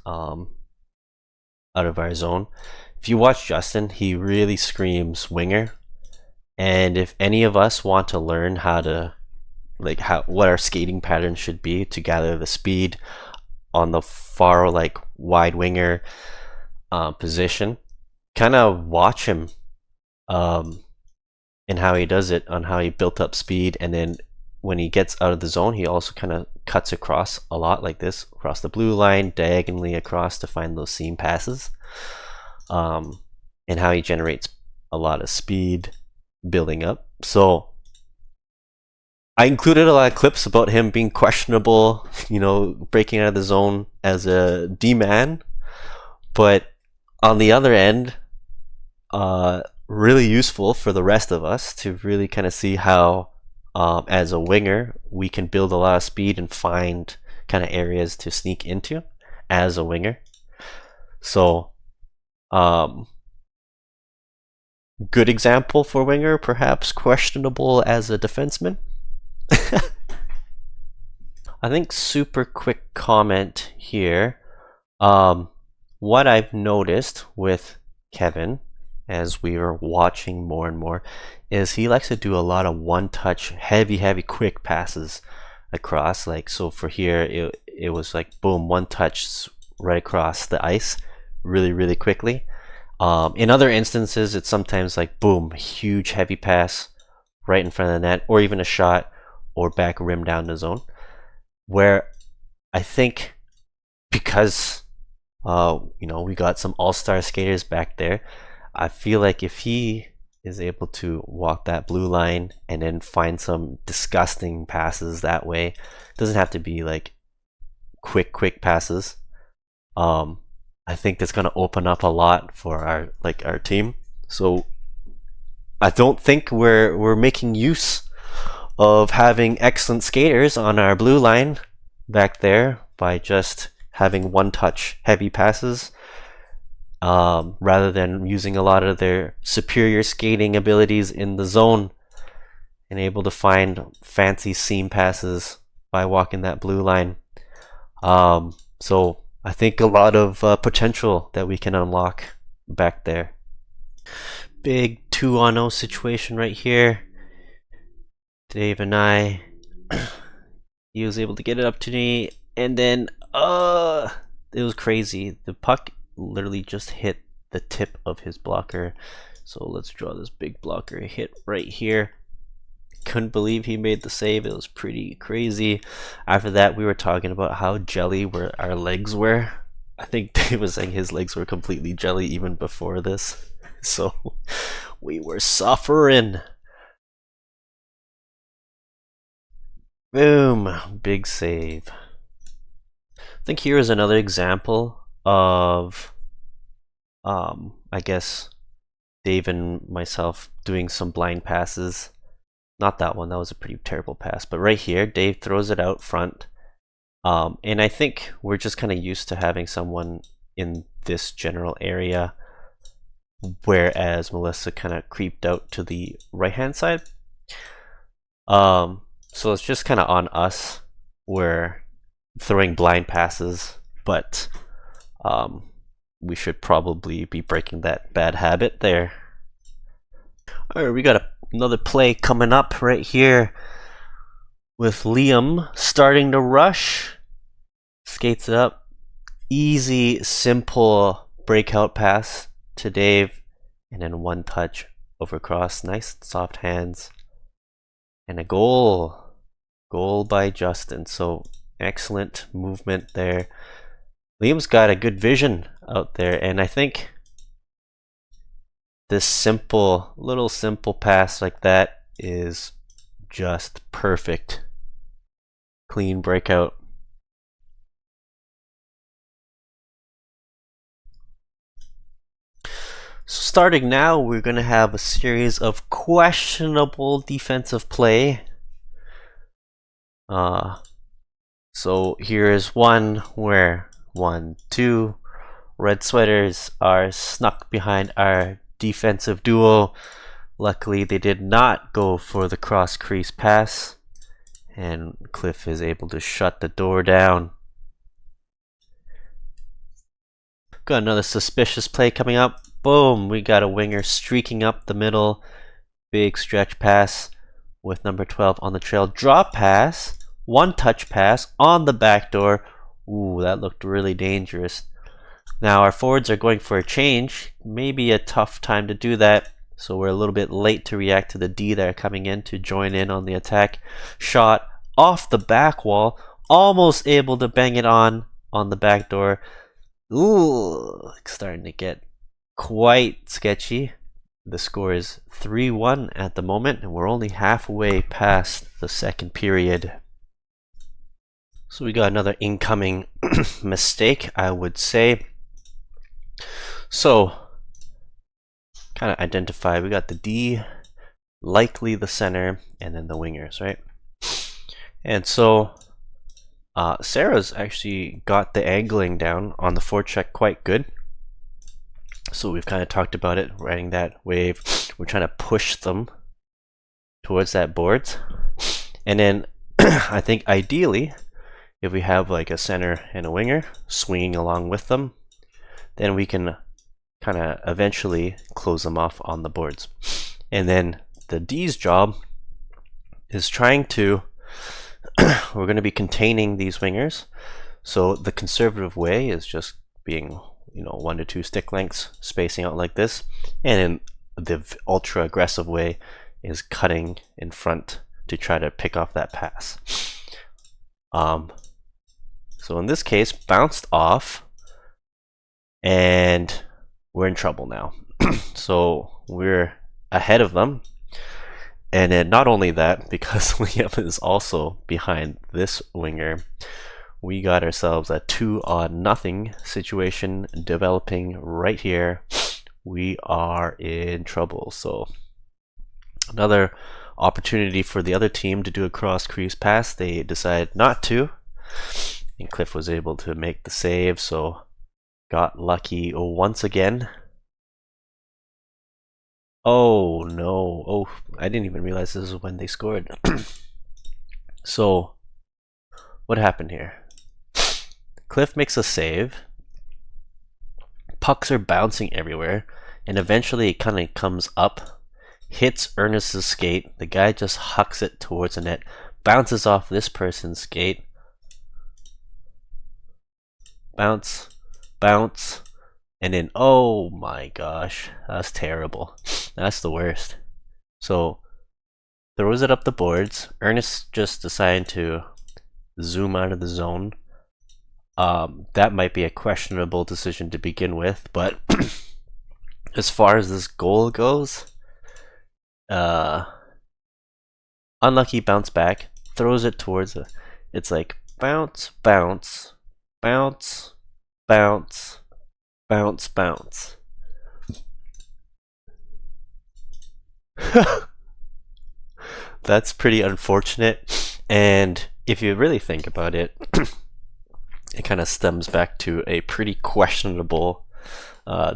out of our zone, if you watch Justin, he really screams winger. And if any of us want to learn how to what our skating pattern should be to gather the speed on the far wide winger position, kind of watch him and how he does it, on how he built up speed, and then when he gets out of the zone, he also kind of cuts across a lot like this, across the blue line, diagonally across to find those seam passes, and how he generates a lot of speed building up. So I included a lot of clips about him being questionable, you know, breaking out of the zone as a D-man, but on the other end, really useful for the rest of us to really kind of see how as a winger we can build a lot of speed and find kind of areas to sneak into as a winger. So good example for winger, perhaps questionable as a defenseman. I think super quick comment here. What I've noticed with Kevin as we are watching more and more is he likes to do a lot of one-touch, heavy, quick passes across. Like, so for here, it was like boom, one touch right across the ice, really quickly. In other instances, it's sometimes like boom, huge heavy pass right in front of the net, or even a shot or back rim down the zone. Where I think because you know, we got some all-star skaters back there, I feel like if he is able to walk that blue line and then find some disgusting passes that way, it doesn't have to be like quick passes. I think that's going to open up a lot for our team. So I don't think we're making use of having excellent skaters on our blue line back there by just having one-touch heavy passes, rather than using a lot of their superior skating abilities in the zone and able to find fancy seam passes by walking that blue line. So I think a lot of potential that we can unlock back there. Big 2-on-0 situation right here. Dave and I, he was able to get it up to me, and then it was crazy. The puck literally just hit the tip of his blocker. So let's draw this big blocker hit right here. Couldn't believe he made the save. It was pretty crazy. After that, we were talking about how jelly our legs were. I think Dave was saying his legs were completely jelly even before this. So we were suffering. Boom, big save. I think here is another example of, I guess, Dave and myself doing some blind passes. Not that one, that was a pretty terrible pass. But right here, Dave throws it out front. And I think we're just kind of used to having someone in this general area, whereas Melissa kind of creeped out to the right-hand side. So it's just kind of on us. We're throwing blind passes, but we should probably be breaking that bad habit there. All right, we got another play coming up right here with Liam starting to rush. Skates it up. Easy, simple breakout pass to Dave, and then one touch over cross. Nice soft hands. And a goal. Goal by Justin. So excellent movement there. Liam's got a good vision out there, and I think this little simple pass like that is just perfect. Clean breakout. So starting now, we're going to have a series of questionable defensive play. So here is one where 1, 2 red sweaters are snuck behind our defensive duo. Luckily, they did not go for the cross crease pass, and Cliff is able to shut the door down. Got another suspicious play coming up. Boom, we got a winger streaking up the middle. Big stretch pass with number 12 on the trail. Drop pass, one touch pass on the back door. Ooh, that looked really dangerous. Now our forwards are going for a change. Maybe a tough time to do that. So we're a little bit late to react to the D that are coming in to join in on the attack. Shot off the back wall. Almost able to bang it on the back door. Ooh, starting to get quite sketchy. The score is 3-1 at the moment, and we're only halfway past the second period. So we got another incoming mistake, I would say. So, kind of identify, we got the D, likely the center, and then the wingers, right? And so, Sarah's actually got the angling down on the forecheck quite good. So we've kind of talked about it, riding that wave. We're trying to push them towards that board. And then I think ideally, if we have like a center and a winger swinging along with them, then we can kind of eventually close them off on the boards. And then the D's job is trying to, we're going to be containing these wingers. So the conservative way is just being 1 to 2 stick lengths, spacing out like this, and then the ultra aggressive way is cutting in front to try to pick off that pass. So in this case, bounced off, and we're in trouble now. So we're ahead of them, and then not only that, because Liam is also behind this winger, we got ourselves a 2-0 situation developing right here. We are in trouble. So another opportunity for the other team to do a cross crease pass. They decided not to, and Cliff was able to make the save. So got lucky once again. Oh no! Oh, I didn't even realize this is when they scored. So what happened here? Cliff makes a save, pucks are bouncing everywhere, and eventually it kind of comes up, hits Ernest's skate. The guy just hucks it towards the net, bounces off this person's skate. Bounce, bounce, and then, oh my gosh, that's terrible. That's the worst. So, throws it up the boards. Ernest just decided to zoom out of the zone. That might be a questionable decision to begin with, but as far as this goal goes, unlucky bounce back, throws it towards it. It's like bounce, bounce, bounce, bounce, bounce, bounce. That's pretty unfortunate, and if you really think about it, it kind of stems back to a pretty questionable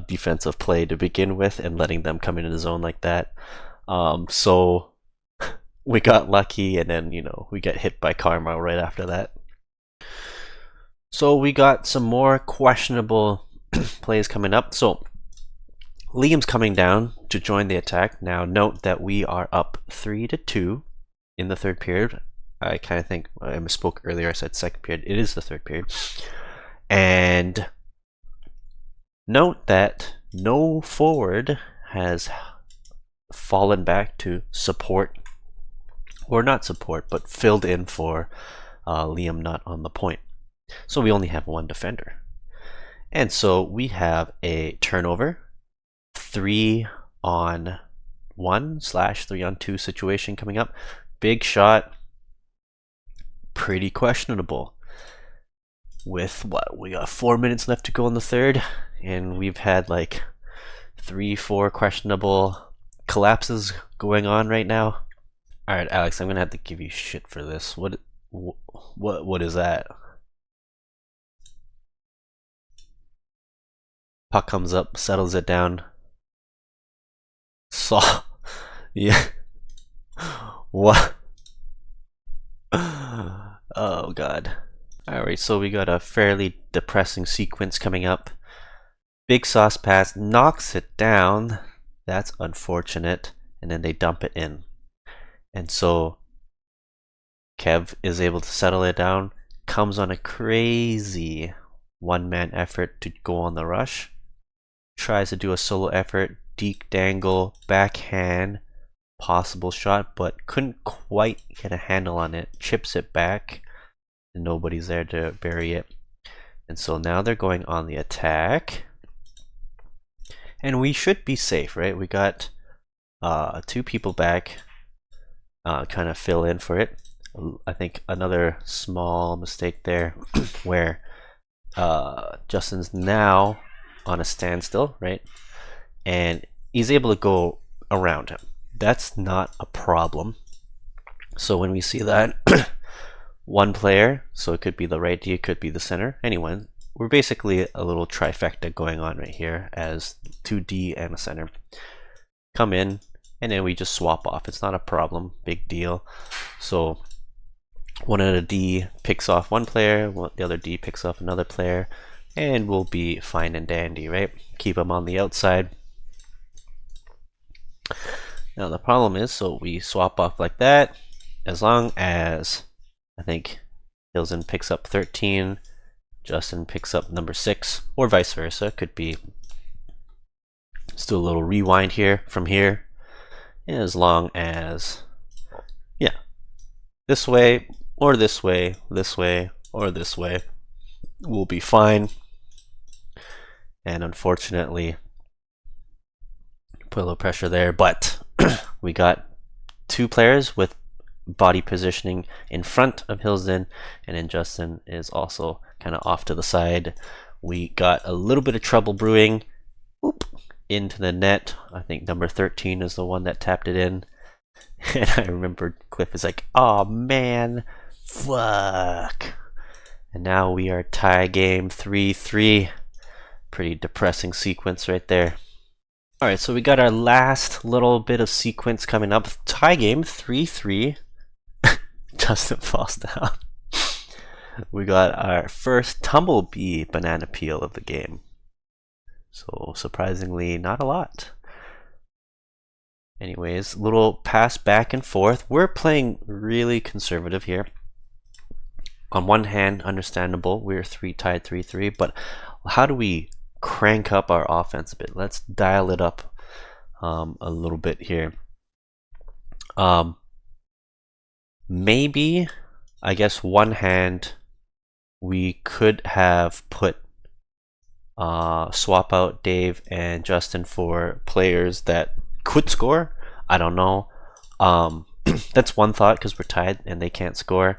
defensive play to begin with, and letting them come into the zone like that. So we got lucky, and then, you know, we get hit by karma right after that. So we got some more questionable plays coming up. So Liam's coming down to join the attack. Now note that we are up 3-2 in the third period. I kind of think I misspoke earlier. I said second period. It is the third period. And note that no forward has fallen back to support, or not support, but filled in for Liam not on the point. So we only have one defender. And so we have a turnover, 3-on-1/3-on-2 situation coming up. Big shot, pretty questionable. With what, we got 4 minutes left to go in the third, and we've had like 3-4 questionable collapses going on right now. All right, Alex, I'm gonna have to give you shit for this. What is that? Puck comes up, settles it down. Yeah. What? Oh god. Alright, so we got a fairly depressing sequence coming up. Big sauce pass, knocks it down. That's unfortunate. And then they dump it in. And so Kev is able to settle it down. Comes on a crazy one-man effort to go on the rush. Tries to do a solo effort, deke dangle, backhand, possible shot, but couldn't quite get a handle on it. Chips it back, and nobody's there to bury it. And so now they're going on the attack. And we should be safe, right? We got 2 people back, kind of fill in for it. I think another small mistake there where Justin's now on a standstill, right? And he's able to go around him. That's not a problem. So when we see that, one player, so it could be the right D, it could be the center, anyone, we're basically a little trifecta going on right here as 2D and a center. Come in, and then we just swap off. It's not a problem, big deal. So one of the D picks off one player, the other D picks off another player, and we'll be fine and dandy, right? Keep them on the outside. Now the problem is, so we swap off like that, as long as I think Hilton picks up 13, Justin picks up number 6, or vice versa. Could be, let's do a little rewind here from here, and as long as, yeah, this way, or this way, this way, or this way, we'll be fine. And unfortunately, put a little pressure there, but we got 2 players with body positioning in front of Hilsden, and then Justin is also kind of off to the side. We got a little bit of trouble brewing. Oop, into the net. I think number 13 is the one that tapped it in. And I remember Cliff is like, oh man, fuck. And now we are tie game 3-3. Pretty depressing sequence right there. Alright, so we got our last little bit of sequence coming up. Tie game 3-3. Justin falls down. We got our first Tumblebee banana peel of the game. So surprisingly, not a lot. Anyways, little pass back and forth. We're playing really conservative here. On one hand, understandable, we're tied 3-3, but how do we crank up our offense a bit? Let's dial it up a little bit here. Maybe, I guess one hand, we could have put swap out Dave and Justin for players that could score. I don't know. That's one thought because we're tied and they can't score.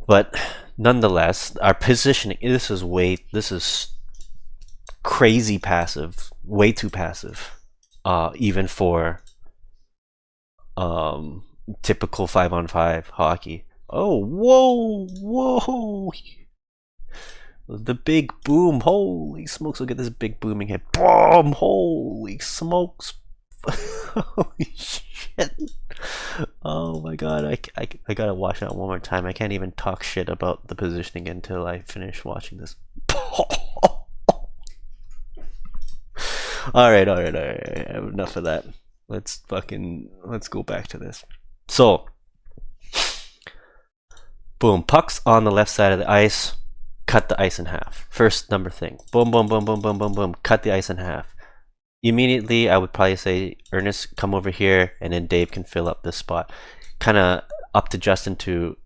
But nonetheless, our positioning, this is crazy passive, way too passive, even for typical 5-on-5 hockey. Oh, whoa! The big boom, holy smokes, look at this big booming hit. Boom, holy smokes. Holy shit. Oh my god, I gotta watch that one more time. I can't even talk shit about the positioning until I finish watching this. Alright, enough of that. Let's go back to this. So, boom, puck's on the left side of the ice. Cut the ice in half. First number thing. Boom, boom, boom, boom, boom, boom, boom. Cut the ice in half. Immediately, I would probably say, Ernest, come over here, and then Dave can fill up this spot. Kind of up to Justin to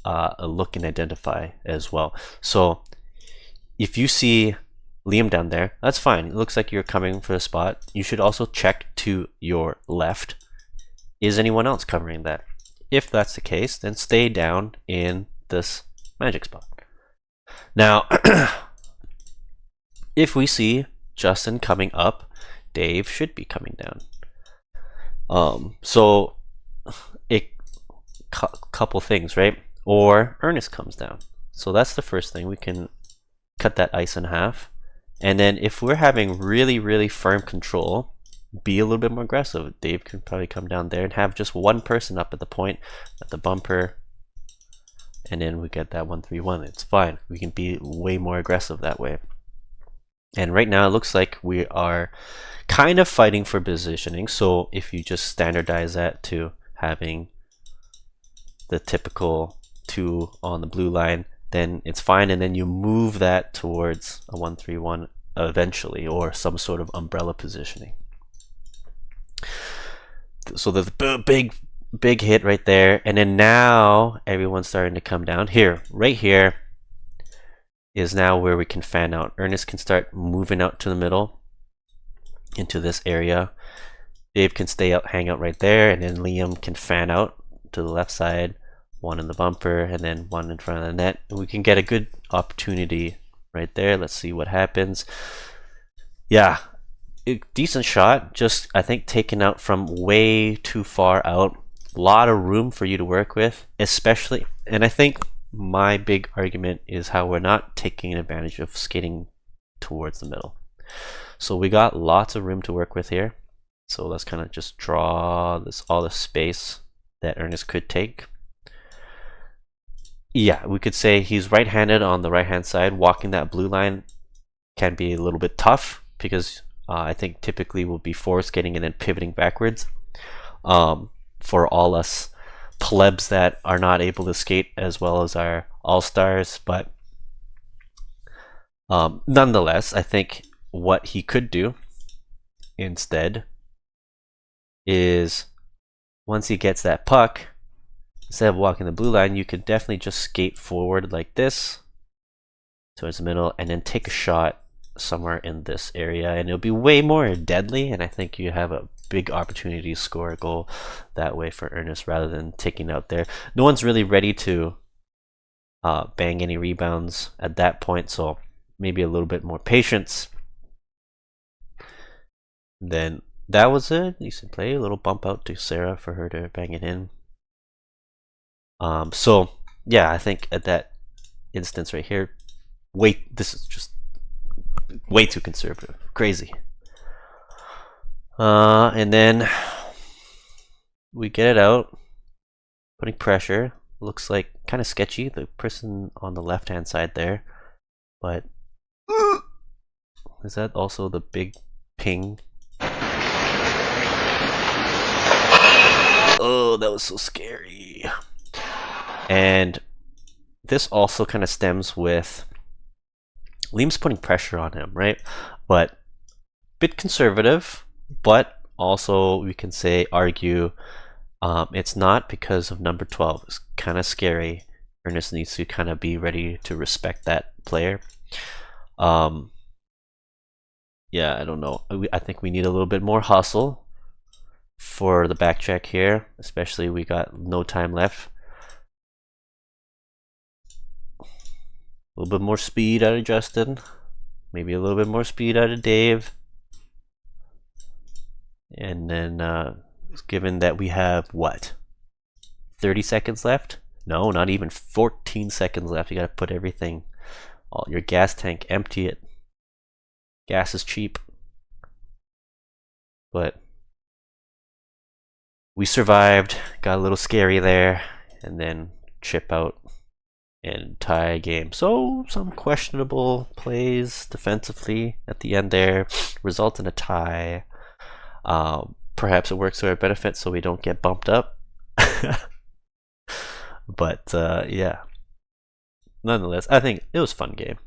look and identify as well. So, if you see Liam down there, that's fine. It looks like you're coming for a spot. You should also check to your left. Is anyone else covering that? If that's the case, then stay down in this magic spot. Now, if we see Justin coming up, Dave should be coming down. So couple things, right? Or Ernest comes down. So that's the first thing. We can cut that ice in half. And then if we're having really, really firm control, be a little bit more aggressive. Dave can probably come down there and have just one person up at the point, at the bumper, and then we get that 1-3-1. It's fine. We can be way more aggressive that way. And right now it looks like we are kind of fighting for positioning. So if you just standardize that to having the typical 2 on the blue line, then it's fine. And then you move that towards a 1-3-1 eventually, or some sort of umbrella positioning. So there's a big hit right there, and then now everyone's starting to come down here. Right here is now where we can fan out. Ernest can start moving out to the middle into this area. Dave can stay out, hang out right there, and then Liam can fan out to the left side, one in the bumper and then one in front of the net, and we can get a good opportunity right there. Let's see what happens. Yeah, decent shot, just I think taken out from way too far out. A lot of room for you to work with, especially, and I think my big argument is how we're not taking advantage of skating towards the middle. So we got lots of room to work with here. So let's kind of just draw all the space that Ernest could take. Yeah, we could say he's right-handed on the right-hand side. Walking that blue line can be a little bit tough because I think typically we'll be force skating and then pivoting backwards. For all us plebs that are not able to skate as well as our all-stars, but nonetheless, I think what he could do instead is once he gets that puck, instead of walking the blue line, you could definitely just skate forward like this towards the middle and then take a shot somewhere in this area, and it'll be way more deadly, and I think you have a big opportunity to score a goal that way for Ernest rather than taking out there. No one's really ready to bang any rebounds at that point, so maybe a little bit more patience. Then that was a decent play, a little bump out to Sarah for her to bang it in. So yeah, I think at that instance right here, this is just way too conservative, crazy. And then we get it out, putting pressure. Looks like kind of sketchy, the person on the left hand side there, but Is that also the big ping? Oh, that was so scary. And this also kind of stems with Liam's putting pressure on him, right? But bit conservative, but also we can say argue it's not because of number 12. It's kind of scary. Ernest needs to kind of be ready to respect that player. Yeah, I don't know. I think we need a little bit more hustle for the back check here, especially we got no time left. A little bit more speed out of Justin. Maybe a little bit more speed out of Dave. And then given that we have what? 30 seconds left? No, not even 14 seconds left. You gotta put everything, all your gas tank, empty it. Gas is cheap. But we survived, got a little scary there, and then chip out and tie a game. So some questionable plays defensively at the end there result in a tie. Perhaps it works to our benefit so we don't get bumped up. But yeah, nonetheless, I think it was a fun game.